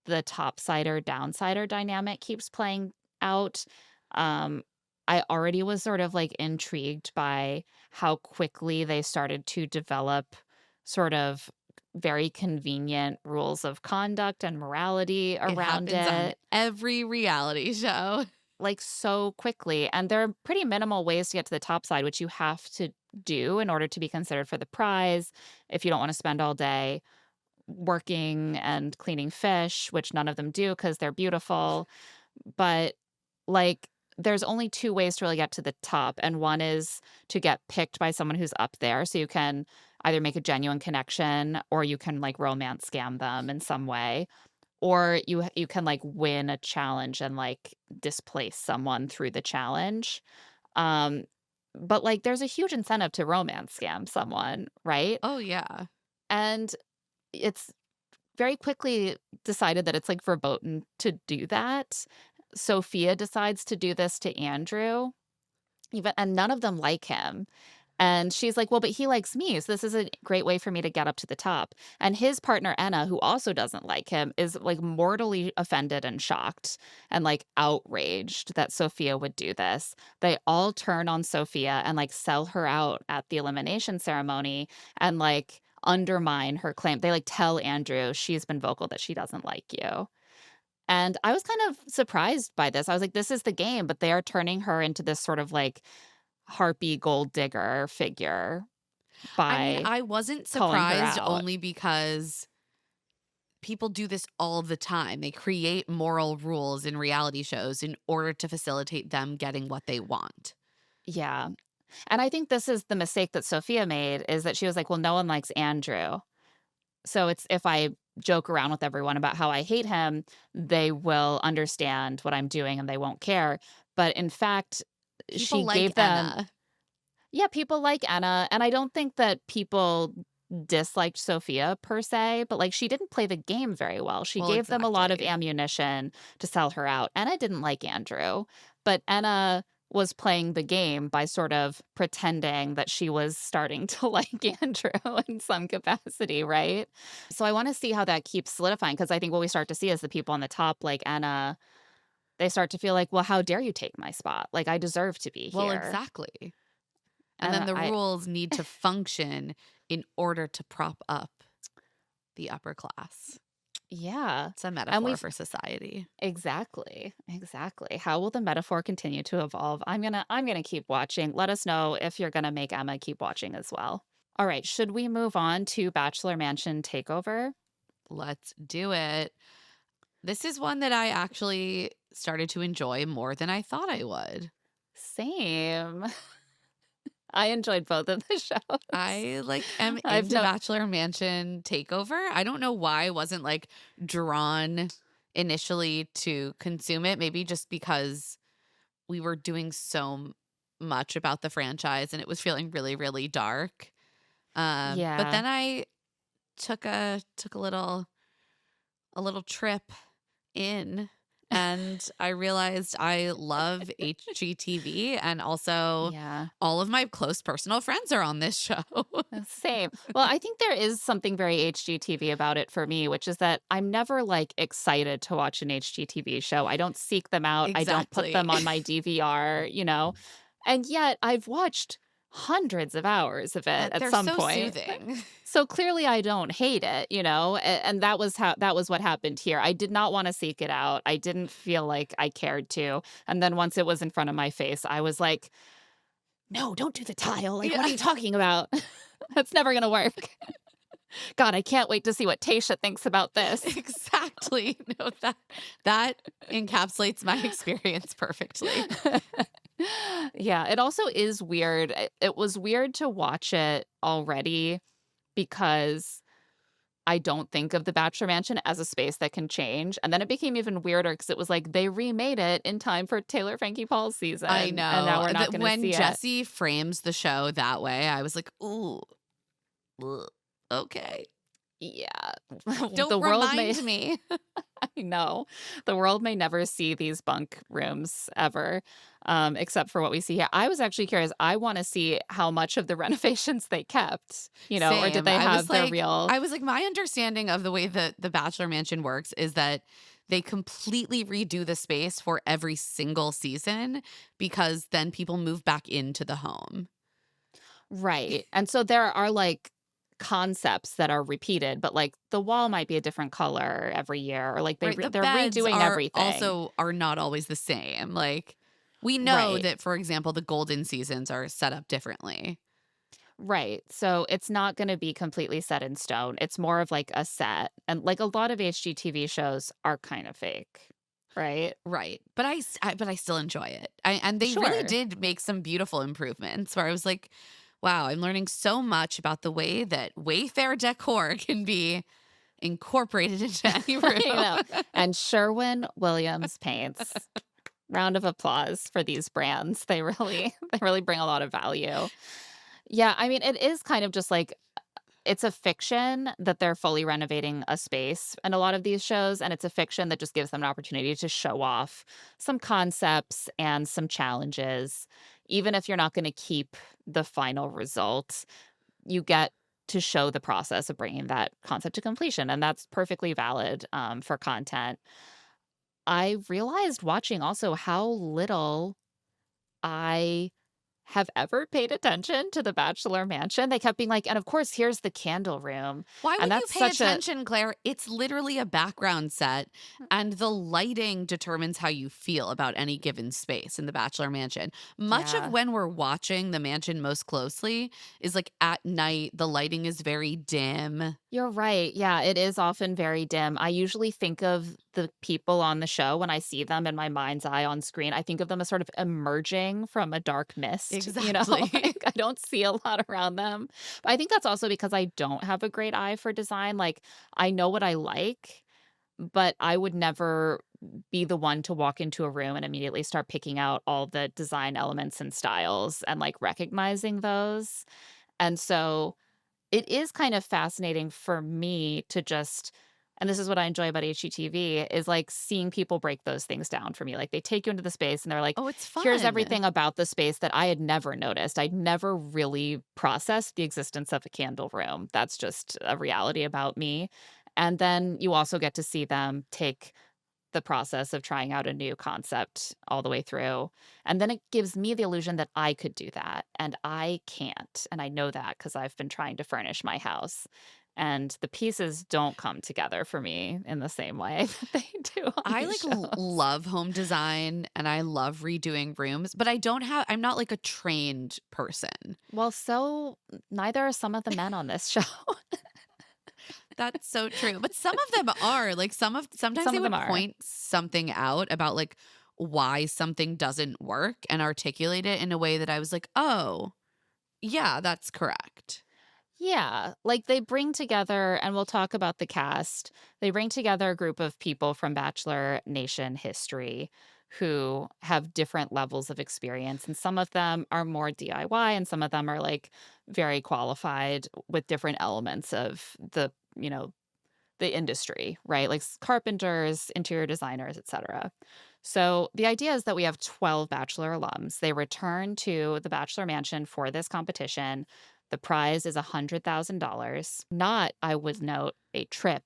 the topsider downsider dynamic keeps playing out. Um, I already was sort of like intrigued by how quickly they started to develop sort of very convenient rules of conduct and morality It around happens on it, every reality show. like so quickly. And there are pretty minimal ways to get to the top side, which you have to do in order to be considered for the prize if you don't want to spend all day working and cleaning fish, which none of them do because they're beautiful. But like, there's only two ways to really get to the top. And one is to get picked by someone who's up there. So you can either make a genuine connection or you can like romance scam them in some way. Or you can like win a challenge and like displace someone through the challenge. Um, but like there's a huge incentive to romance scam someone, right? Oh, yeah. And it's very quickly decided that it's, like, verboten to do that. Sophia decides to do this to Andrew, even and none of them like him. And she's like, "Well, but he likes me, so this is a great way for me to get up to the top." And his partner, Enna, who also doesn't like him, is, like, mortally offended and shocked and, like, outraged that Sophia would do this. They all turn on Sophia and, like, sell her out at the elimination ceremony and, like, undermine her claim. They, like, tell Andrew, "She's been vocal that she doesn't like you." And I was kind of surprised by this. I was like, "This is the game," but they are turning her into this sort of, like, harpy gold digger figure I mean, by I wasn't calling her surprised out. only because people do this all the time. They create moral rules in reality shows in order to facilitate them getting what they want. Yeah. And I think this is the mistake that Sophia made is that she was like, "Well, no one likes Andrew. So it's if I joke around with everyone about how I hate him, they will understand what I'm doing and they won't care." But in fact, People she like gave them Enna. yeah, people like Anna, and I don't think that people disliked Sophia per se, but, like, she didn't play the game very well. She Well, gave them a lot of exactly. ammunition to sell her out. Anna didn't like Andrew, but Anna was playing the game by sort of pretending that she was starting to like Andrew in some capacity, right? So I wanna see how that keeps solidifying because I think what we start to see is the people on the top, like Anna, they start to feel like, "Well, how dare you take my spot? Like, I deserve to be Well, here." exactly. And then And the I rules need to function in order to prop up the upper class. yeah. It's a And metaphor we've for society. exactly, exactly. How will the metaphor continue to evolve? I'm gonna keep watching. Let us know if you're gonna make Emma keep watching as well. All right, should we move on to Bachelor Mansion Takeover? Let's do it. This is one that I actually started to enjoy more than I thought I would. Same. I enjoyed both of the shows. I like am I've into no Bachelor Mansion Takeover. I don't know why I wasn't like drawn initially to consume it. Maybe just because we were doing so much about the franchise and it was feeling really, really dark. But yeah. then I took a little a little trip in, and I realized I love HGTV, and also Yeah. all of my close personal friends are on this show. Same. Well, I think there is something very HGTV about it for me, which is that I'm never like excited to watch an HGTV show. I don't seek them out. I don't put Exactly. them on my DVR, you know? And yet I've watched hundreds of hours of it at They're some so point. soothing. So clearly I don't hate it, you know? And that was what happened here. I did not want to seek it out. I didn't feel like I cared to. And then once it was in front of my face, I was like, "No, don't do the tile. Like, what are Yeah, you talking about? That's never gonna work." God, I can't wait to see what Tasha thinks about this. exactly. No, that encapsulates my experience perfectly. Yeah, it also is weird. It was weird to watch it already because I don't think of the Bachelor Mansion as a space that can change, and then it became even weirder because it was like they remade it in time for Taylor Frankie Paul's I season, and now know. we're not That gonna when see it. Jesse frames the show that way, I was like, "Ooh, ugh, okay. Yeah. Don't The world may remind me." I know. The world may never see these bunk rooms ever, except for what we see here. I was actually curious. I wanna see how much of the renovations they kept, or did Same. they have their real. I was like, my understanding of the way that the Bachelor Mansion works is that they completely redo the space for every single season because then people move back into the home. Right, and so there are, like, concepts that are repeated, but, like, the wall might be a different color every year or, like, Right. The they're beds redoing are everything. also are not always the same. Like we know Right. that, for example, the golden seasons are set up differently. Right. So it's not going to be completely set in stone. It's more of like a set. And like a lot of HGTV shows are kind of fake. Right? Right. But but I still enjoy it. And they really Sure. did make some beautiful improvements where I was like, wow, I'm learning so much about the way that Wayfair decor can be incorporated into any I room. know. And Sherwin Williams paints. Round of applause for these brands. They really bring a lot of value. Yeah, I mean it is kind of just like it's a fiction that they're fully renovating a space in a lot of these shows, and it's a fiction that just gives them an opportunity to show off some concepts and some challenges. Even if you're not gonna keep the final result, you get to show the process of bringing that concept to completion, and that's perfectly valid, for content. I realized watching also how little I have ever paid attention to the Bachelor Mansion. They kept being like, "And of course, here's the candle room." Why And would you that's pay such a attention, Claire? It's literally a background set, and the lighting determines how you feel about any given space in the Bachelor Mansion. Much of yeah. when we're watching the mansion most closely is like at night, the lighting is very dim. You're right. Yeah, it is often very dim. I usually think of the people on the show when I see them in my mind's eye on screen. I think of them as sort of emerging from a dark mist, Exactly. Like I don't see a lot around them. But I think that's also because I don't have a great eye for design. Like I know what I like, but I would never be the one to walk into a room and immediately start picking out all the design elements and styles and like recognizing those. And so it is kind of fascinating for me to just and this is what I enjoy about HGTV is, like, seeing people break those things down for me, like, they take you into the space and they're like, Oh, it's "Here's fun. everything about the space that I had never noticed." I'd never really processed the existence of a candle room. That's just a reality about me, and then you also get to see them take the process of trying out a new concept all the way through. And then it gives me the illusion that I could do that, and I can't. And I know that because I've been trying to furnish my house. And the pieces don't come together for me in the same way that they do on I these like shows. love home design and I love redoing rooms, but I'm not like a trained person. Well, so neither are some of the men on this show. That's so true. But some of them are like sometimes Some they of them would are. point something out about like why something doesn't work and articulate it in a way that I was like, "Oh, yeah, that's correct." Yeah, like, they bring together and we'll talk about the cast. They bring together a group of people from Bachelor Nation history who have different levels of experience, and some of them are more DIY, and some of them are, like, very qualified with different elements of the the industry, right? Like carpenters, interior designers, etc. So the idea is that we have 12 Bachelor alums. They return to the Bachelor Mansion for this competition. The prize is $100,000, not, I would note, a trip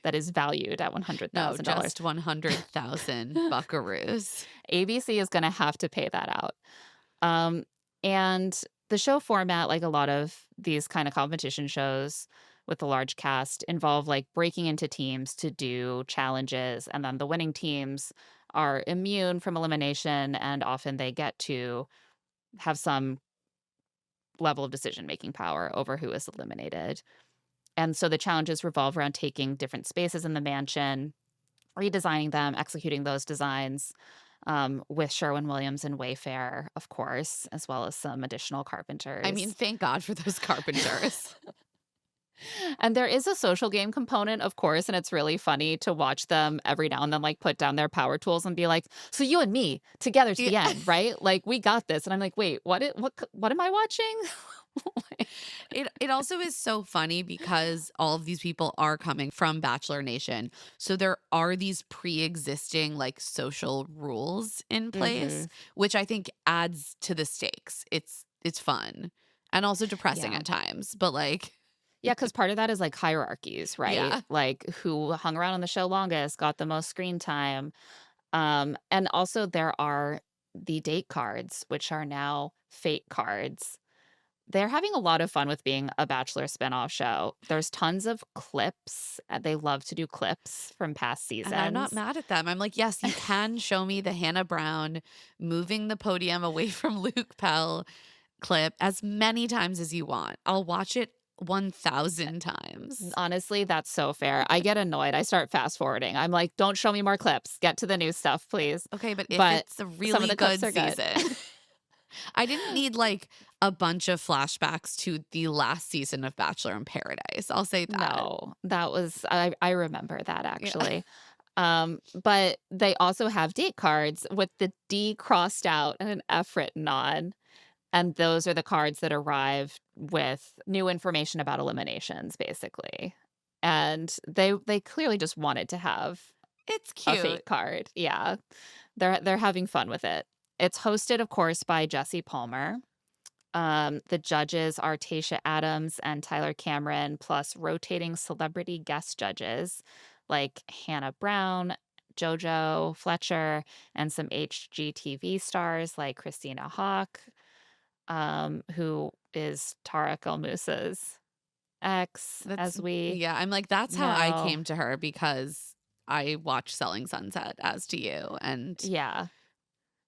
that is valued at No, $100,000. just 100,000 buckaroos. ABC is going to have to pay that out. Um, and the show format, like a lot of these kind of competition shows with a large cast, involve like breaking into teams to do challenges, and then the winning teams are immune from elimination, and often they get to have some level of decision making power over who is eliminated. And so the challenges revolve around taking different spaces in the mansion, redesigning them, executing those designs, with Sherwin-Williams and Wayfair, of course, as well as some additional I mean, carpenters. thank God for those carpenters. And there is a social game component, of course, and it's really funny to watch them every now and then, like, put down their power tools and be like, "So you and me together to Yeah. the end, right? Like, we got this." And I'm like, "Wait, what am I watching?" Like, It also is so funny because all of these people are coming from Bachelor Nation. So there are these pre-existing like social rules in place, mhm. which I think adds to the stakes. It's fun and also depressing Yeah. at times, but like Yeah, because part of that is, like, hierarchies, right? yeah. Like, who hung around on the show longest, got the most screen time. And also there are the date cards, which are now fate cards. They're having a lot of fun with being a Bachelor spinoff show. There's tons of clips. They love to do clips from past And I'm not seasons. mad at them. I'm like, yes, you can show me the Hannah Brown moving the podium away from Luke Pell clip as many times as you want. I'll watch it 1,000 times. Honestly, that's so fair. I get annoyed. I start fast forwarding. I'm like, don't show me more clips. Get to the new stuff, please. Okay, but if But it's a some of really the clips good are good. season, I didn't need like a bunch of flashbacks to the last season of Bachelor in Paradise. I'll say that. No, that was I remember that Yeah. actually. But they also have date cards with the D crossed out and an F written on. And those are the cards that arrive with new information about eliminations, basically. And they clearly just wanted to have It's a cute. fate card. Yeah. They're having fun with it. It's hosted, of course, by Jesse Palmer. The judges are Tasha Adams and Tyler Cameron, plus rotating celebrity guest judges like Hannah Brown, JoJo Fletcher, and some HGTV stars like Christina Hawk, who is Tarek El Moussa's ex, That's as we yeah, I'm like that's how I know. came to her because I watched Selling Sunset as do you and Yeah.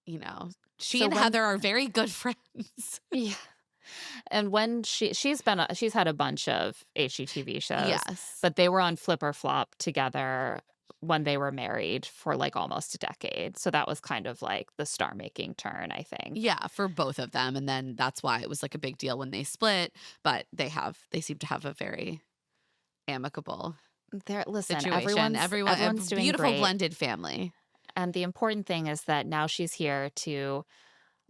you know, she So and when Heather are very good friends. yeah. And when she's had a bunch of HGTV shows, Yes. but they were on Flip or Flop together when they were married for, like, almost a decade. So that was kind of like the star-making turn, I think. Yeah, for both of them, and then that's why it was, like, a big deal when they split, but they seem to have a very amicable There listen, situation. Everyone a everyone's doing beautiful great, blended family. and the important thing is that now she's here to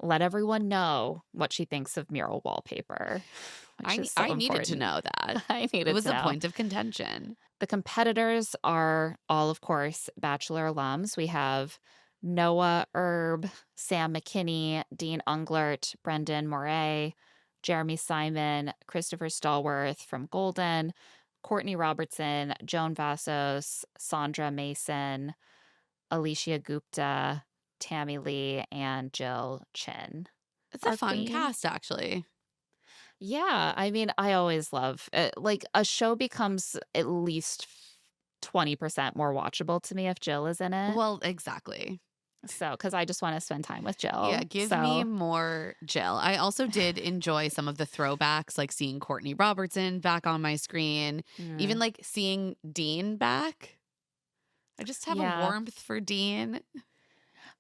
let everyone know what she thinks of mural wallpaper, which is so I needed to important. know that. I It needed was to a know. point of contention. The competitors are all, of course, Bachelor alums. We have Noah Erb, Sam McKinney, Dean Unglert, Brendan Moray, Jeremy Simon, Christopher Stallworth from Golden, Courtney Robertson, Joan Vassos, Sandra Mason, Alicia Gupta, Tammy Lee, and Jill Chin. It's a Our fun queen. cast, actually. Yeah, I mean, I always love like a show becomes at least 20% more watchable to me if Jill is in it. Well, exactly. So, because I just want to spend time with Yeah, Jill. give me So, more Jill. I also did enjoy some of the throwbacks, like seeing Courtney Robertson back on my screen, even mm, like seeing Dean back. I just have a yeah, warmth for Dean.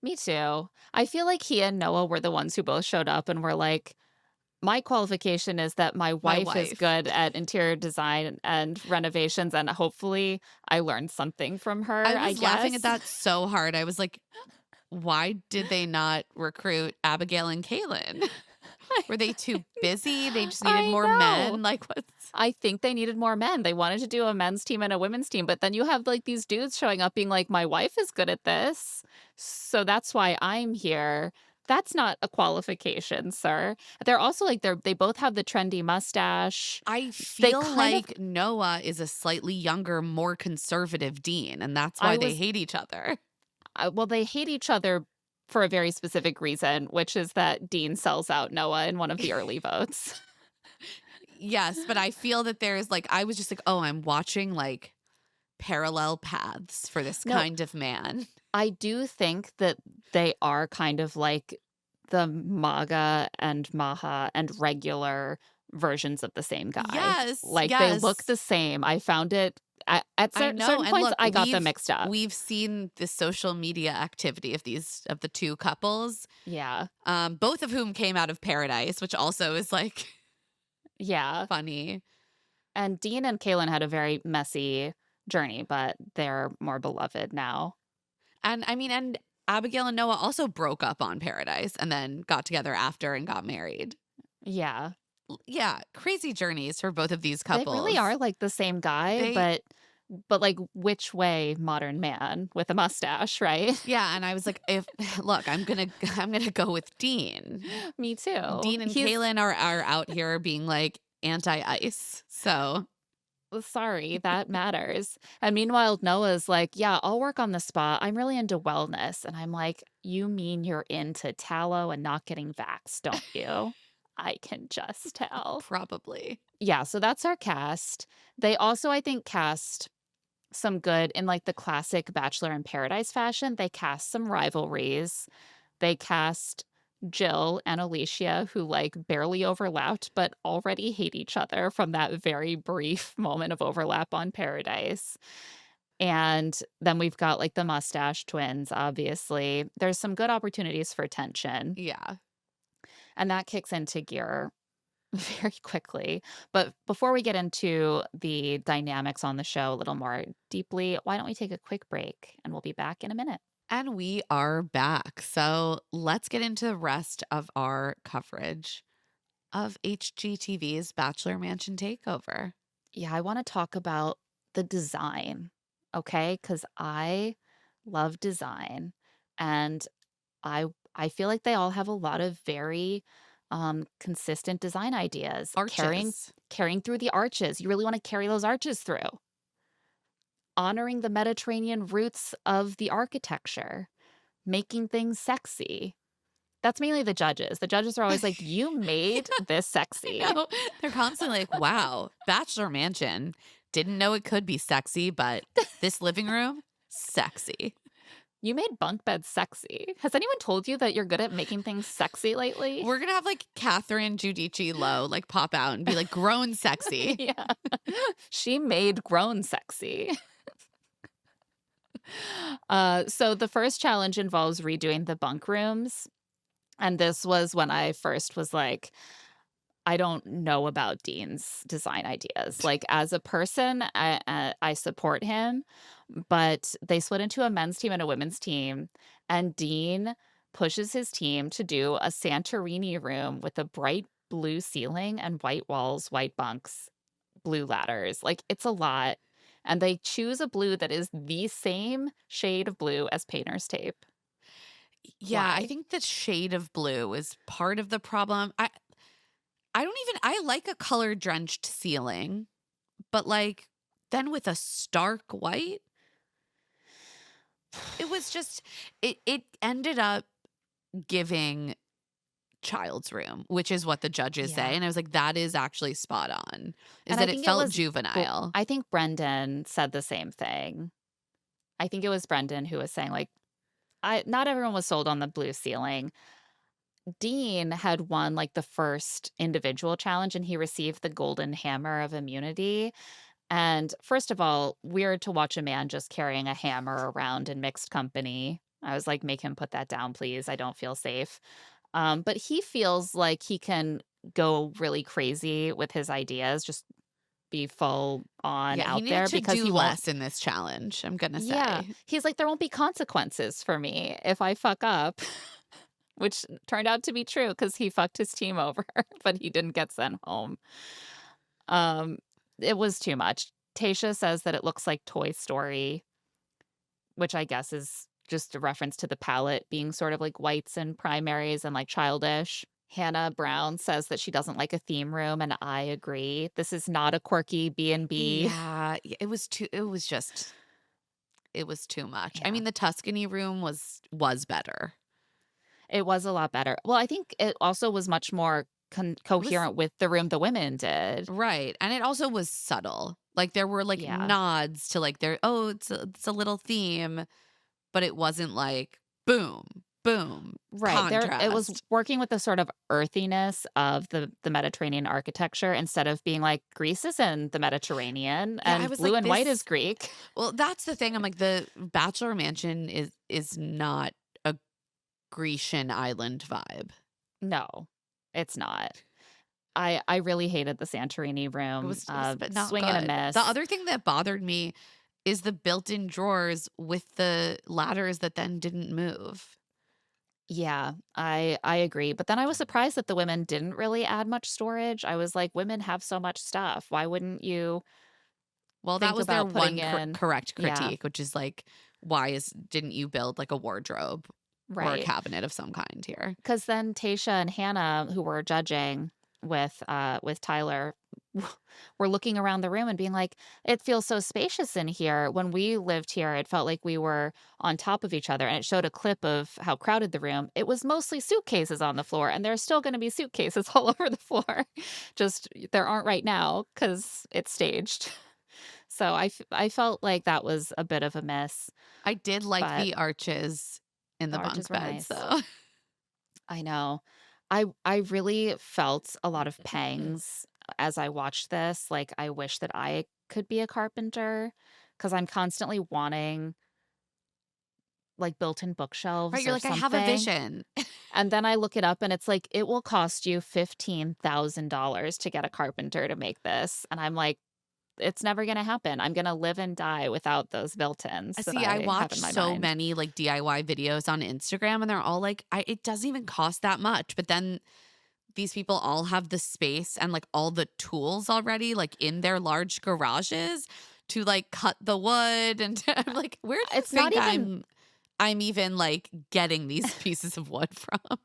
me too. I feel like he and Noah were the ones who both showed up and were like, my qualification is that my My wife is wife. good at interior design and renovations, and hopefully I learned something from I her, I was laughing at guess. that so hard. I was like, why did they not recruit Abigail and Kaylin? Were they too busy? They just needed I more know. men? Like, what's I think they needed more men. They wanted to do a men's team and a women's team, but then you have, like, these dudes showing up being like, "My wife is good at this, so that's why I'm here." That's not a qualification, sir. They're also, like, they both have the trendy mustache. I They feel kind of like Noah is a slightly younger, more conservative Dean, and that's I why they was hate each other. well, they hate each other for a very specific reason, which is that Dean sells out Noah in one of the early votes. Yes, but I feel that there's like I was just like, "Oh, I'm watching like parallel paths for this No, kind of man." I do think that they are kind of like the MAGA and MAHA and regular versions of the same guy. Yes, Like, they look yes. the same. I found it at I know, certain and points, look, I got them mixed up. we've seen the social media activity of the 2 couples, Yeah. both of whom came out of Paradise, which also is, like, Yeah. funny. And Dean and Kaylin had a very messy journey, but they're more beloved now. And, I mean, and Abigail and Noah also broke up on Paradise and then got together after and got married. Yeah. Yeah, crazy journeys for both of these They really couples. are like the same guy, They but, like, which way modern man with a mustache, right? Yeah, and I was like, if look, I'm gonna go with Dean. Me too. Dean and He's Kaylin are out here being like anti-ice. So sorry, that matters. And meanwhile, Noah's like, "Yeah, I'll work on the spa. I'm really into wellness." And I'm like, "You mean you're into tallow and not getting vaxxed, don't you?" I can just tell. probably. Yeah, so that's our cast. They also, I think, cast some good in, like, the classic Bachelor in Paradise fashion. They cast some rivalries. They cast Jill and Alicia, who, like, barely overlapped, but already hate each other from that very brief moment of overlap on Paradise. And then we've got, like, the mustache twins, obviously. There's some good opportunities for tension, Yeah. and that kicks into gear very quickly. But before we get into the dynamics on the show a little more deeply, why don't we take a quick break and we'll be back in a minute. And we are back. So let's get into the rest of our coverage of HGTV's Bachelor Mansion Takeover. Yeah, I want to talk about the design, okay? Because I love design, and I feel like they all have a lot of very consistent design ideas. Arches. Carrying through the arches. You really want to carry those arches through. Honoring the Mediterranean roots of the architecture, making things sexy. That's mainly the judges. The judges are always like, "You made this I sexy." know. They're constantly like, wow, Bachelor Mansion. Didn't know it could be sexy, but this living room, sexy. You made bunk beds sexy. Has anyone told you that you're good at making things sexy lately? We're gonna have like Catherine Giudice Lowe like pop out and be like grown sexy. Yeah. She made grown sexy. So the first challenge involves redoing the bunk rooms. And this was when I first was like, I don't know about Dean's design ideas. Like, as a person, I support him, but they split into a men's team and a women's team, and Dean pushes his team to do a Santorini room with a bright blue ceiling and white walls, white bunks, blue ladders. Like, it's a lot, and they choose a blue that is the same shade of blue as painter's tape. Yeah, I Why? think the shade of blue is part of the problem. I don't even I like a color drenched ceiling, but like then with a stark white, it was just it ended up giving child's room, which is what the judges say. Yeah. And I was like, that is actually spot on. Is And I that it think it felt was juvenile. I think Brendan said the same thing. I think it was Brendan who was saying, like, I not everyone was sold on the blue ceiling. Dean had won, like, the first individual challenge, and he received the golden hammer of immunity. And first of all, weird to watch a man just carrying a hammer around in mixed company. I was like, "Make him put that down, please. I don't feel safe." But he feels like he can go really crazy with his ideas, just be full on Yeah, he out needed there to because do he won't. less in this challenge, I'm gonna Yeah. say. He's like, "There won't be consequences for me if I fuck up." which turned out to be true because he fucked his team over, but he didn't get sent home. Um, it was too much. Tasha says that it looks like Toy Story, which I guess is just a reference to the palette being sort of like whites and primaries and like childish. Hannah Brown says that she doesn't like a theme room, and I agree. This is not a quirky B&B. Yeah, it was too much. I Yeah. mean, the Tuscany room was better. It was a lot better. Well, I think it also was much more It was coherent with the room the women did. right, and it also was subtle. Like, there were, like, Yeah. nods to, like, it's a little theme, but it wasn't like, boom, boom, Right. There it was contrast. working with the sort of earthiness of the Mediterranean architecture instead of being like Greece is in the Mediterranean Yeah, I and was blue like, and white is this Greek. well, that's the thing, I'm like, the Bachelor Mansion is not a Grecian island vibe. No, it's not. I really hated the Santorini room. It was but not Swing and a good. The miss. other thing that bothered me is the built-in drawers with the ladders that then didn't move. Yeah, I agree. But then I was surprised that the women didn't really add much storage. I was like, women have so much stuff. Why wouldn't you Well, that think was their about putting one in? correct Yeah, critique, which is like, didn't you build like a wardrobe or a right. cabinet of some kind here? Because then Tasha and Hannah, who were judging with Tyler, were looking around the room and being like, "It feels so spacious in here. When we lived here, it felt like we were on top of each other." And it showed a clip of how crowded the room. It was mostly suitcases on the floor, and there's still going to be suitcases all over the floor. Just there aren't right now because it's staged. So I felt like that was a bit of a miss, I did like but the arches in the the arches bunk were beds nice. though. I know. I really felt a lot of pangs as I watched this, like, I wish that I could be a carpenter because 'cause I'm constantly wanting, like, built-in Right, bookshelves you're or like, I have a something, vision. and then I look it up and it's like, it will cost you $15,000 to get a carpenter to make this, and I'm like, "It's never gonna happen. I'm gonna live and die without those built-ins that See, I I have watch in my so mind." many like DIY videos on Instagram and they're all like, it doesn't even cost that much. But then these people all have the space and like all the tools already like in their large garages to like cut the wood and I'm like, where do you It's not think even I'm even like getting these pieces of wood from?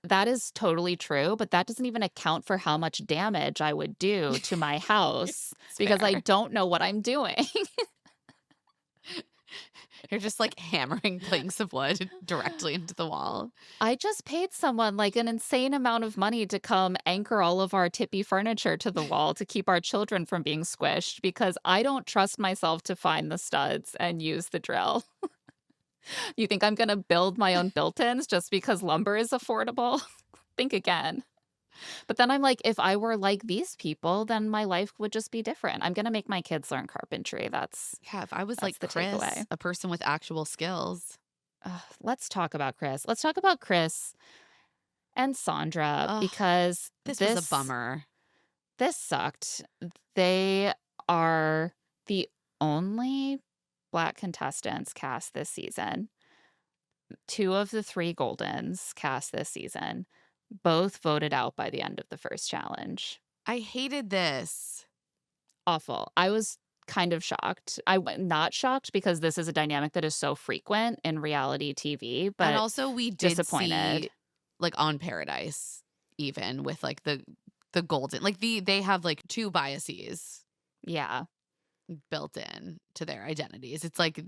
That is totally true, but that doesn't even account for how much damage I would do to my house It's because I fair. don't know what I'm doing. You're just like hammering planks of wood directly into the wall. I just paid someone like an insane amount of money to come anchor all of our tippy furniture to the wall to keep our children from being squished because I don't trust myself to find the studs and use the drill. You think I'm going to build my own built-ins just because lumber is affordable? Think again. But then I'm like, if I were like these people, then my life would just be different. I'm gonna make my kids learn carpentry. Yeah, if I was That's like the Chris, takeaway. a person with actual skills. Ugh, let's talk about Chris. Let's talk about Chris and Sandra Ugh, because this was a bummer. this sucked. They are the only Black contestants cast this season. Two of the three Goldens cast this season, both voted out by the end of the first challenge. I hated this. Awful. I was kind of shocked. Not shocked because this is a dynamic that is so frequent in reality TV, And but also we did disappointed. see like on Paradise even with like the golden like they have like two biases Yeah. built in to their identities. It's like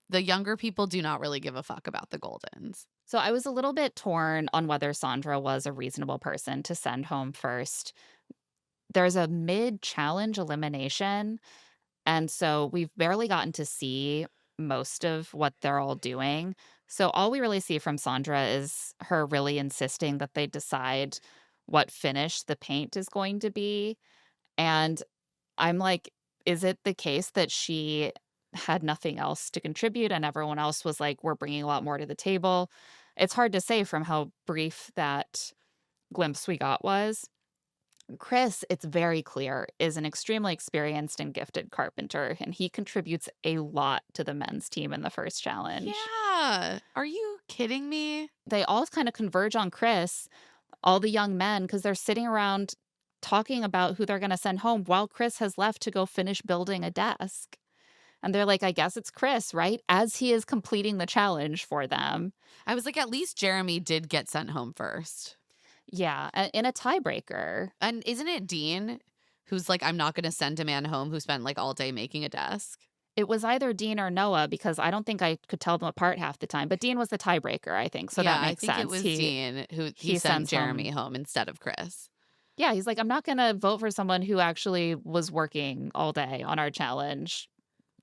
the younger people do not really give a fuck about the Goldens. So I was a little bit torn on whether Sandra was a reasonable person to send home first. There's a mid-challenge elimination, and so we've barely gotten to see most of what they're all doing. So all we really see from Sandra is her really insisting that they decide what finish the paint is going to be. And I'm like, is it the case that she had nothing else to contribute and everyone else was like, we're bringing a lot more to the table? It's hard to say from how brief that glimpse we got was. Chris, it's very clear, is an extremely experienced and gifted carpenter, and he contributes a lot to the men's team in the first challenge. Yeah. Are you kidding me? They all kind of converge on Chris, all the young men, because they're sitting around talking about who they're going to send home while Chris has left to go finish building a desk. And they're like, I guess it's Chris, right? As he is completing the challenge for them. I was like, at least Jeremy did get sent home first. Yeah, in a tiebreaker. And isn't it Dean who's like, I'm not going to send a man home who spent like all day making a desk? It was either Dean or Noah because I don't think I could tell them apart half the time. But Dean was the tiebreaker, I think. So Yeah, that I makes think it sense. was Dean who he He sent sends home. Jeremy home instead of Chris. Yeah, he's like, I'm not going to vote for someone who actually was working all day on our challenge.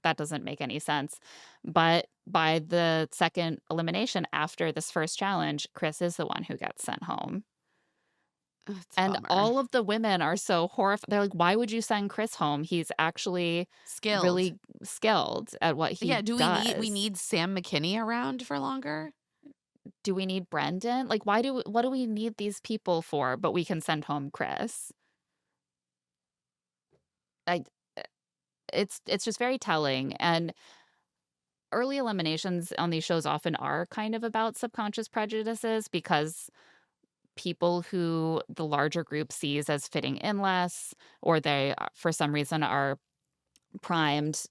That doesn't make any sense. But by the second elimination after this first challenge, Chris is the one who gets sent home. Ugh, it's a And bummer. all of the women are so horrified. They're like, why would you send Chris home? He's actually Skilled. really skilled at what he Yeah, do we does. need Sam McKinney around for longer? Do we need Brendan? Like, what do we need these people for? But we can send home Chris. I, eh, it's just very telling. And early eliminations on these shows often are kind of about subconscious prejudices because people who the larger group sees as fitting in less, or they, for some reason, are primed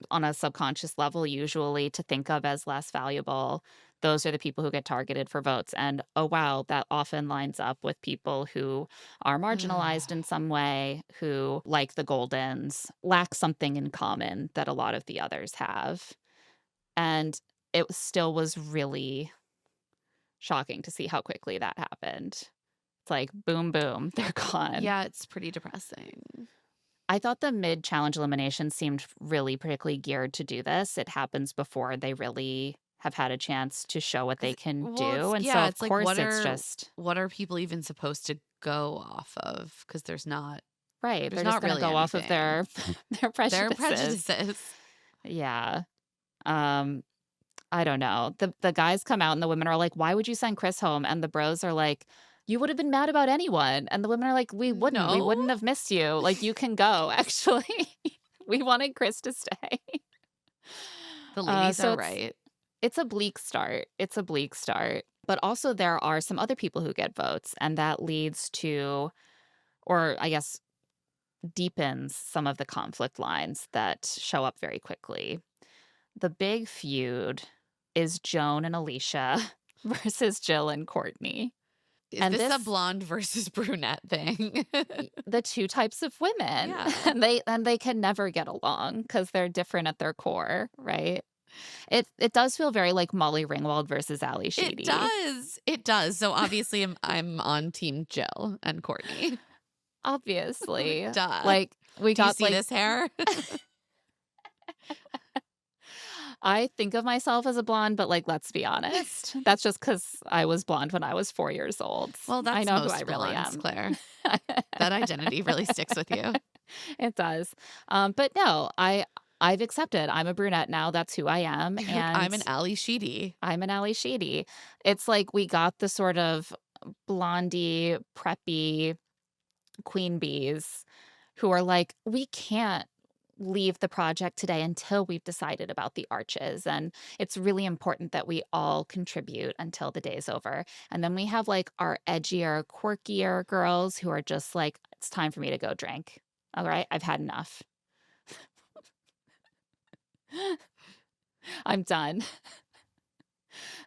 on a subconscious level, usually to think of as less valuable. Those are the people who get targeted for votes. And oh, wow, that often lines up with people who are marginalized in some way, who, like the Goldens, lack something in common that a lot of the others have. And still was really shocking to see how quickly that happened. It's like boom, boom, they're gone. Yeah, it's pretty depressing. I thought the mid-challenge elimination seemed really particularly geared to do this. It happens before they really have had a chance to show what they 'Cause can well, do, it's and so, yeah, of it's like course, it's just what are people even supposed to go off of? Because right, there's they're just not gonna really go off of anything. their their There are prejudices. prejudices. Yeah. Um, I don't know. The guys come out and the women are like, "Why would you send Chris home?" And the bros are like, "You would have been mad about anyone." And the women are like, "We wouldn't. We No? wouldn't have missed you. Like, you can go, actually." We wanted Chris to stay. The ladies So are right. it's a bleak start. It's a bleak start. But also there are some other people who get votes, and that leads to, or I guess deepens some of the conflict lines that show up very quickly. The big feud is Joan and Alicia versus Jill and Courtney. Is And this a this blonde versus brunette thing? the two types of women, Yeah. and they can never get along because 'cause they're different at their core, right? It does feel very like Molly Ringwald versus Ali It Sheedy. does. It does. So obviously I'm on team Jill and Courtney. Obviously. Duh. Like, we Do you got, see like this hair? I think of myself as a blonde, but, like, let's be honest. That's just because I was blonde when I was 4 years old. Well, I that's know who I most really blondes, am. Claire. That identity really sticks with you. It does. But no, I've accepted I'm a brunette now, that's who I am, You're like, I'm and an Ali Sheedy. I'm an Ali Sheedy. It's like we got the sort of blondie, preppy queen bees who are like, "We can't leave the project today until we've decided about the arches, and it's really important that we all contribute until the day's over." And then we have, like, our edgier, quirkier girls who are just like, "It's time for me to go drink. Alright, I've had enough. I'm done."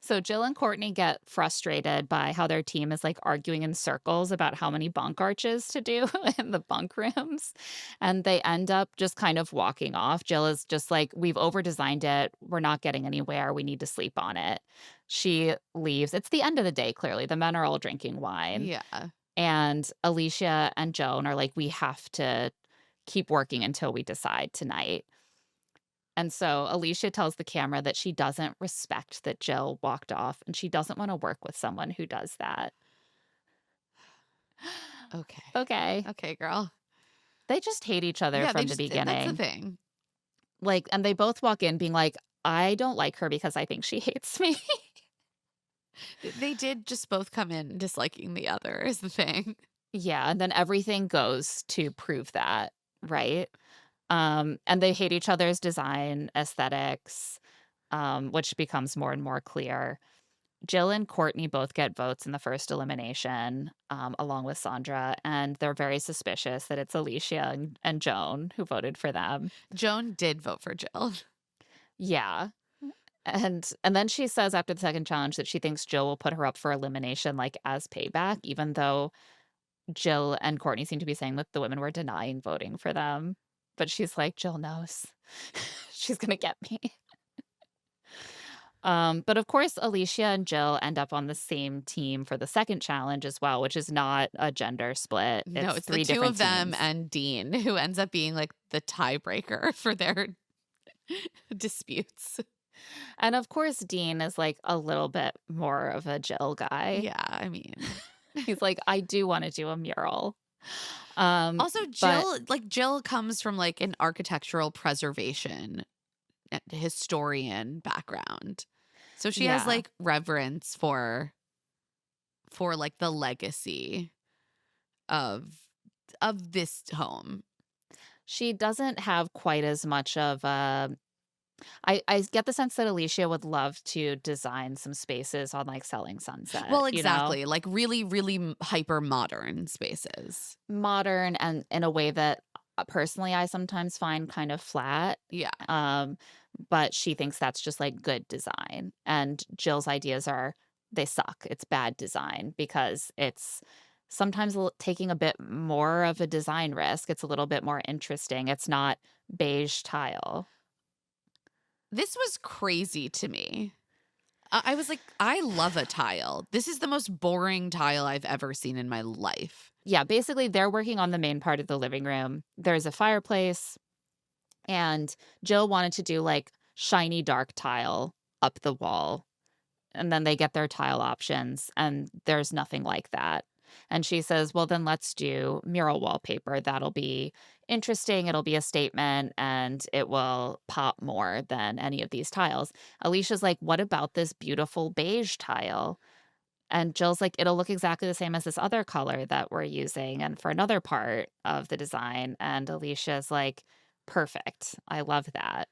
So Jill and Courtney get frustrated by how their team is like arguing in circles about how many bunk arches to do in the bunk rooms. And they end up just kind of walking off. Jill is just like, we've over designed it. We're not getting anywhere. We need to sleep on it. She leaves. It's the end of the day, clearly. The men are all drinking wine. Yeah. And Alicia and Joan are like, we have to keep working until we decide tonight. And so Alicia tells the camera that she doesn't respect that Jill walked off and she doesn't want to work with someone who does that. Okay. Okay. Okay, girl. They just hate each other Yeah, from the that's the beginning. thing. Like, and they both walk in being like, I don't like her because I think she hates me. They did just both come in disliking the other is the thing. Yeah. And then everything goes to prove that, right? And they hate each other's design aesthetics, which becomes more and more clear. Jill and Courtney both get votes in the first elimination, along with Sandra, and they're very suspicious that it's Alicia and Joan who voted for them. Joan did vote for Jill. Yeah. And then she says after the second challenge that she thinks Jill will put her up for elimination, like, as payback, even though Jill and Courtney seem to be saying that the women were denying voting for them. But she's like, "Jill knows. She's gonna get me." But of course, Alicia and Jill end up on the same team for the second challenge as well, which is not a gender split. No, It's it's the 3 two of different them teams. and Dean who ends up being like the tiebreaker for their disputes. And of course, Dean is like a little bit more of a Jill guy. Yeah, I mean. He's like, "I do wanna do a mural." Um, Also, but Jill comes from like an architectural preservation historian background. So she has yeah, like reverence for like the legacy of this home. she doesn't have quite as much of a I get the sense that Alicia would love to design some spaces on, like, Selling Sunset, Well, you know? exactly. Like really, really hyper modern spaces. Modern and in a way that, personally, I sometimes find kind of flat, Yeah. um, but she thinks that's just, like, good design, and Jill's ideas are they suck, it's bad design because it's sometimes taking a bit more of a design risk, it's a little bit more interesting, it's not beige tile. This was crazy to me. I was like, I love a tile. This is the most boring tile I've ever seen in my life. Yeah, basically, they're working on the main part of the living room. There's a fireplace, and Jill wanted to do, like, shiny dark tile up the wall, and then they get their tile options, and there's nothing like that. And she says, "Well, then let's do mural wallpaper. That'll be interesting, it'll be a statement, and it will pop more than any of these tiles." Alicia's like, "What about this beautiful beige tile?" And Jill's like, "It'll look exactly the same as this other color that we're using and for another part of the design." And Alicia's like, "Perfect. I love that."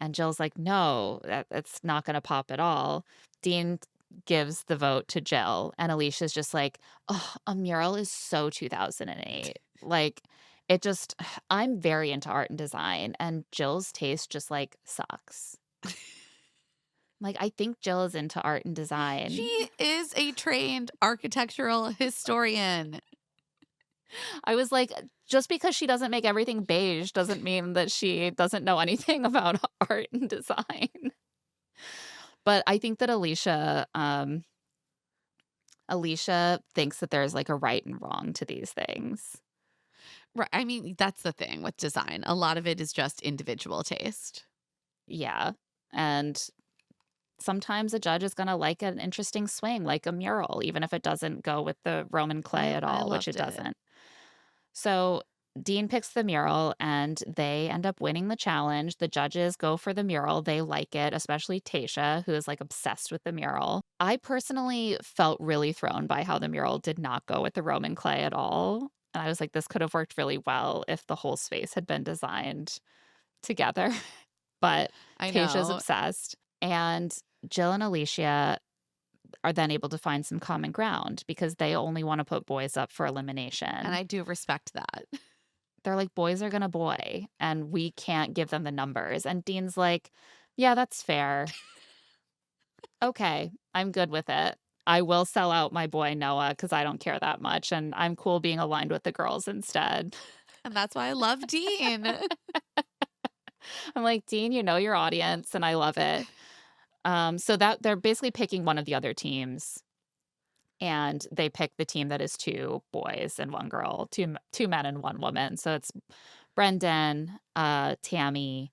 And Jill's like, "No, that's not gonna pop at all." Dean gives the vote to Jill, and Alicia's just like, "Oh, a mural is so 2008." Like, it just I'm very into art and design, and Jill's taste just, like, sucks. Like, I think Jill is into art and design. She is a trained architectural historian. I was like, just because she doesn't make everything beige doesn't mean that she doesn't know anything about art and design. But I think that Alicia thinks that there's, like, a right and wrong to these things. Right. I mean, that's the thing with design. A lot of it is just individual taste. Yeah, and sometimes a judge is gonna like an interesting swing, like a mural, even if it doesn't go with the Roman clay at I all, which it loved it. doesn't. So Dean picks the mural and they end up winning the challenge. The judges go for the mural. They like it, especially Tasha, who is like obsessed with the mural. I personally felt really thrown by how the mural did not go with the Roman clay at all. And I was like, this could have worked really well if the whole space had been designed together. But I Tasha's know. obsessed. And Jill and Alicia are then able to find some common ground because they only want to put boys up for And elimination. I do respect that. They're like, "Boys are gonna boy, and we can't give them the numbers." And Dean's like, "Yeah, that's fair. Okay, I'm good with it. I will sell out my boy Noah because I don't care that much, and I'm cool being aligned with the girls instead." And that's why I love Dean. I'm like, "Dean, you know your audience, and I love it." So that they're basically picking one of the other teams, and they pick the team that is 2 boys and 1 girl, 2 men and 1 woman. So it's Brendan, Tammy,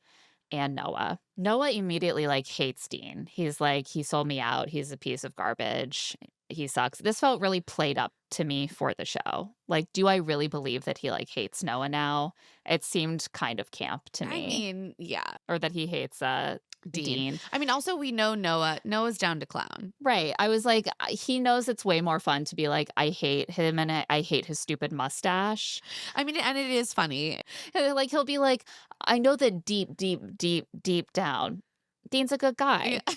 and Noah. Noah immediately, like, hates Dean. He's like, "He sold me out. He's a piece of garbage. He sucks." This felt really played up to me for the show. Like, do I really believe that he, like, hates Noah now? It seemed kind of camp to I me, mean, yeah, or that he hates, Dean. Dean. I mean, also we know Noah. Noah's down to clown. Right. I was like, he knows it's way more fun to be like, "I hate him and I hate his stupid mustache." I mean, and it is funny. And, like, he'll be like, "I know that deep, deep, deep, deep down, Dean's a good Yeah. guy."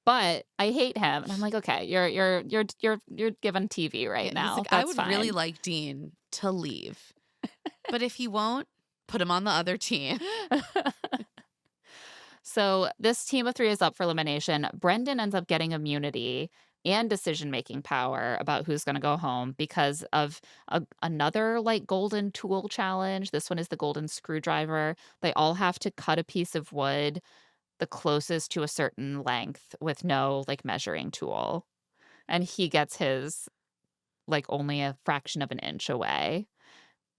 but I hate him. And I'm like, okay, you're given TV right Yeah, he's now. like, I That's would really fine. like Dean to leave, but if he won't, put him on the other team. So this team of three is up for elimination. Brendan ends up getting immunity and decision making power about who's going to go home because of another like golden tool challenge. This one is the golden screwdriver. They all have to cut a piece of wood the closest to a certain length with no like measuring tool. And he gets his like only a fraction of an inch away.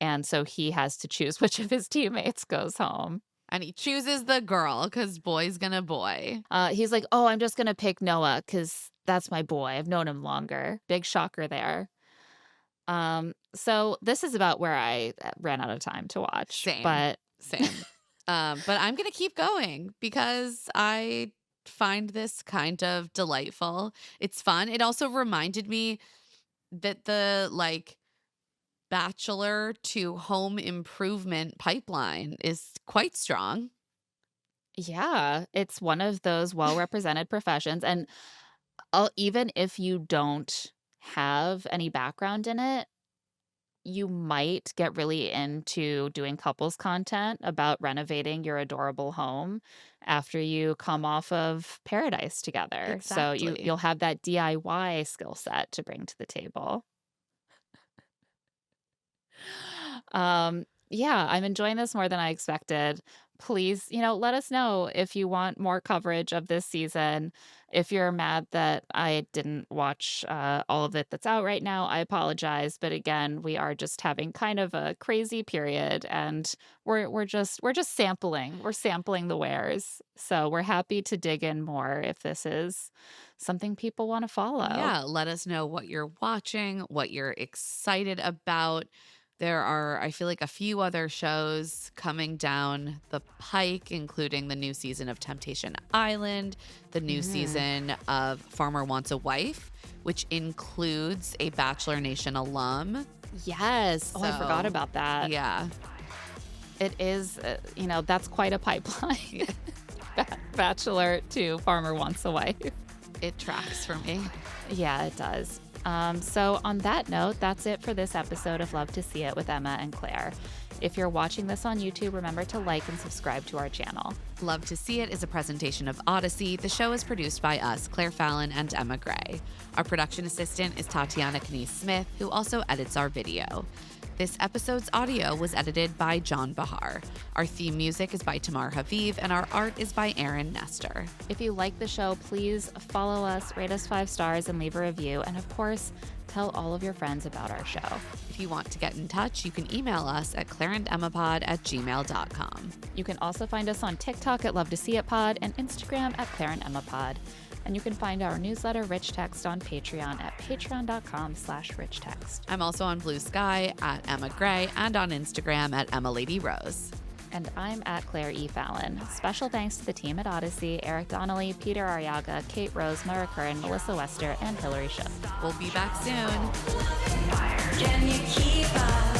And so he has to choose which of his teammates goes home. And he chooses the girl because boy's gonna boy. He's like, "Oh, I'm just gonna pick Noah because that's my boy. I've known him longer." Big shocker there. So this is about where I ran out of time to watch, Same, but same. But I'm gonna keep going because I find this kind of delightful. It's fun. It also reminded me that the like bachelor to home improvement pipeline is quite strong. yeah, it's one of those well-represented professions, and even if you don't have any background in it, you might get really into doing couples content about renovating your adorable home after you come off of paradise together. So Exactly. you'll have that DIY skill set to bring to the table. Yeah, I'm enjoying this more than I expected. Please, let us know if you want more coverage of this season. If you're mad that I didn't watch all of it that's out right now, I apologize. But again, we are just having kind of a crazy period, and we're just sampling. We're sampling the wares. So we're happy to dig in more if this is something people want to follow. Yeah, let us know what you're watching, what you're excited about. There are, I feel like, a few other shows coming down the pike, including the new season of Temptation Island, the new Mhm. season of Farmer Wants a Wife, which includes a Bachelor Nation alum. Yes. Oh, I forgot So, about that. yeah, It is, that's quite a pipeline. yeah, Bachelor to farmer wants a wife. it tracks for me. Yeah, it does. So on that note, that's it for this episode of Love to See It with Emma and Claire. If you're watching this on YouTube, remember to like and subscribe to our channel. Love to See It is a presentation of Odyssey. The show is produced by us, Claire Fallon and Emma Gray. Our production assistant is Tatiana Knies Smith, who also edits our video. This episode's audio was edited by John Bahar. Our theme music is by Tamar Haviv, and our art is by Aaron Nestor. If you like the show, please follow us, rate us 5 stars, and leave a review. And of course, tell all of your friends about our show. If you want to get in touch, you can email us at claireandemmapod@gmail.com. You can also find us on TikTok at Love to See It Pod and Instagram at Claire and Emma Pod. And you can find our newsletter, Rich Text, on Patreon at patreon.com/richtext. I'm also on Blue Sky at Emma Gray and on Instagram at Emma Lady Rose. And I'm at Claire E. Fallon. Special thanks to the team at Odyssey, Eric Donnelly, Peter Arriaga, Kate Rose, Mara Curran, Melissa Wester, and Hillary Schiff. We'll be back soon. Can you keep up?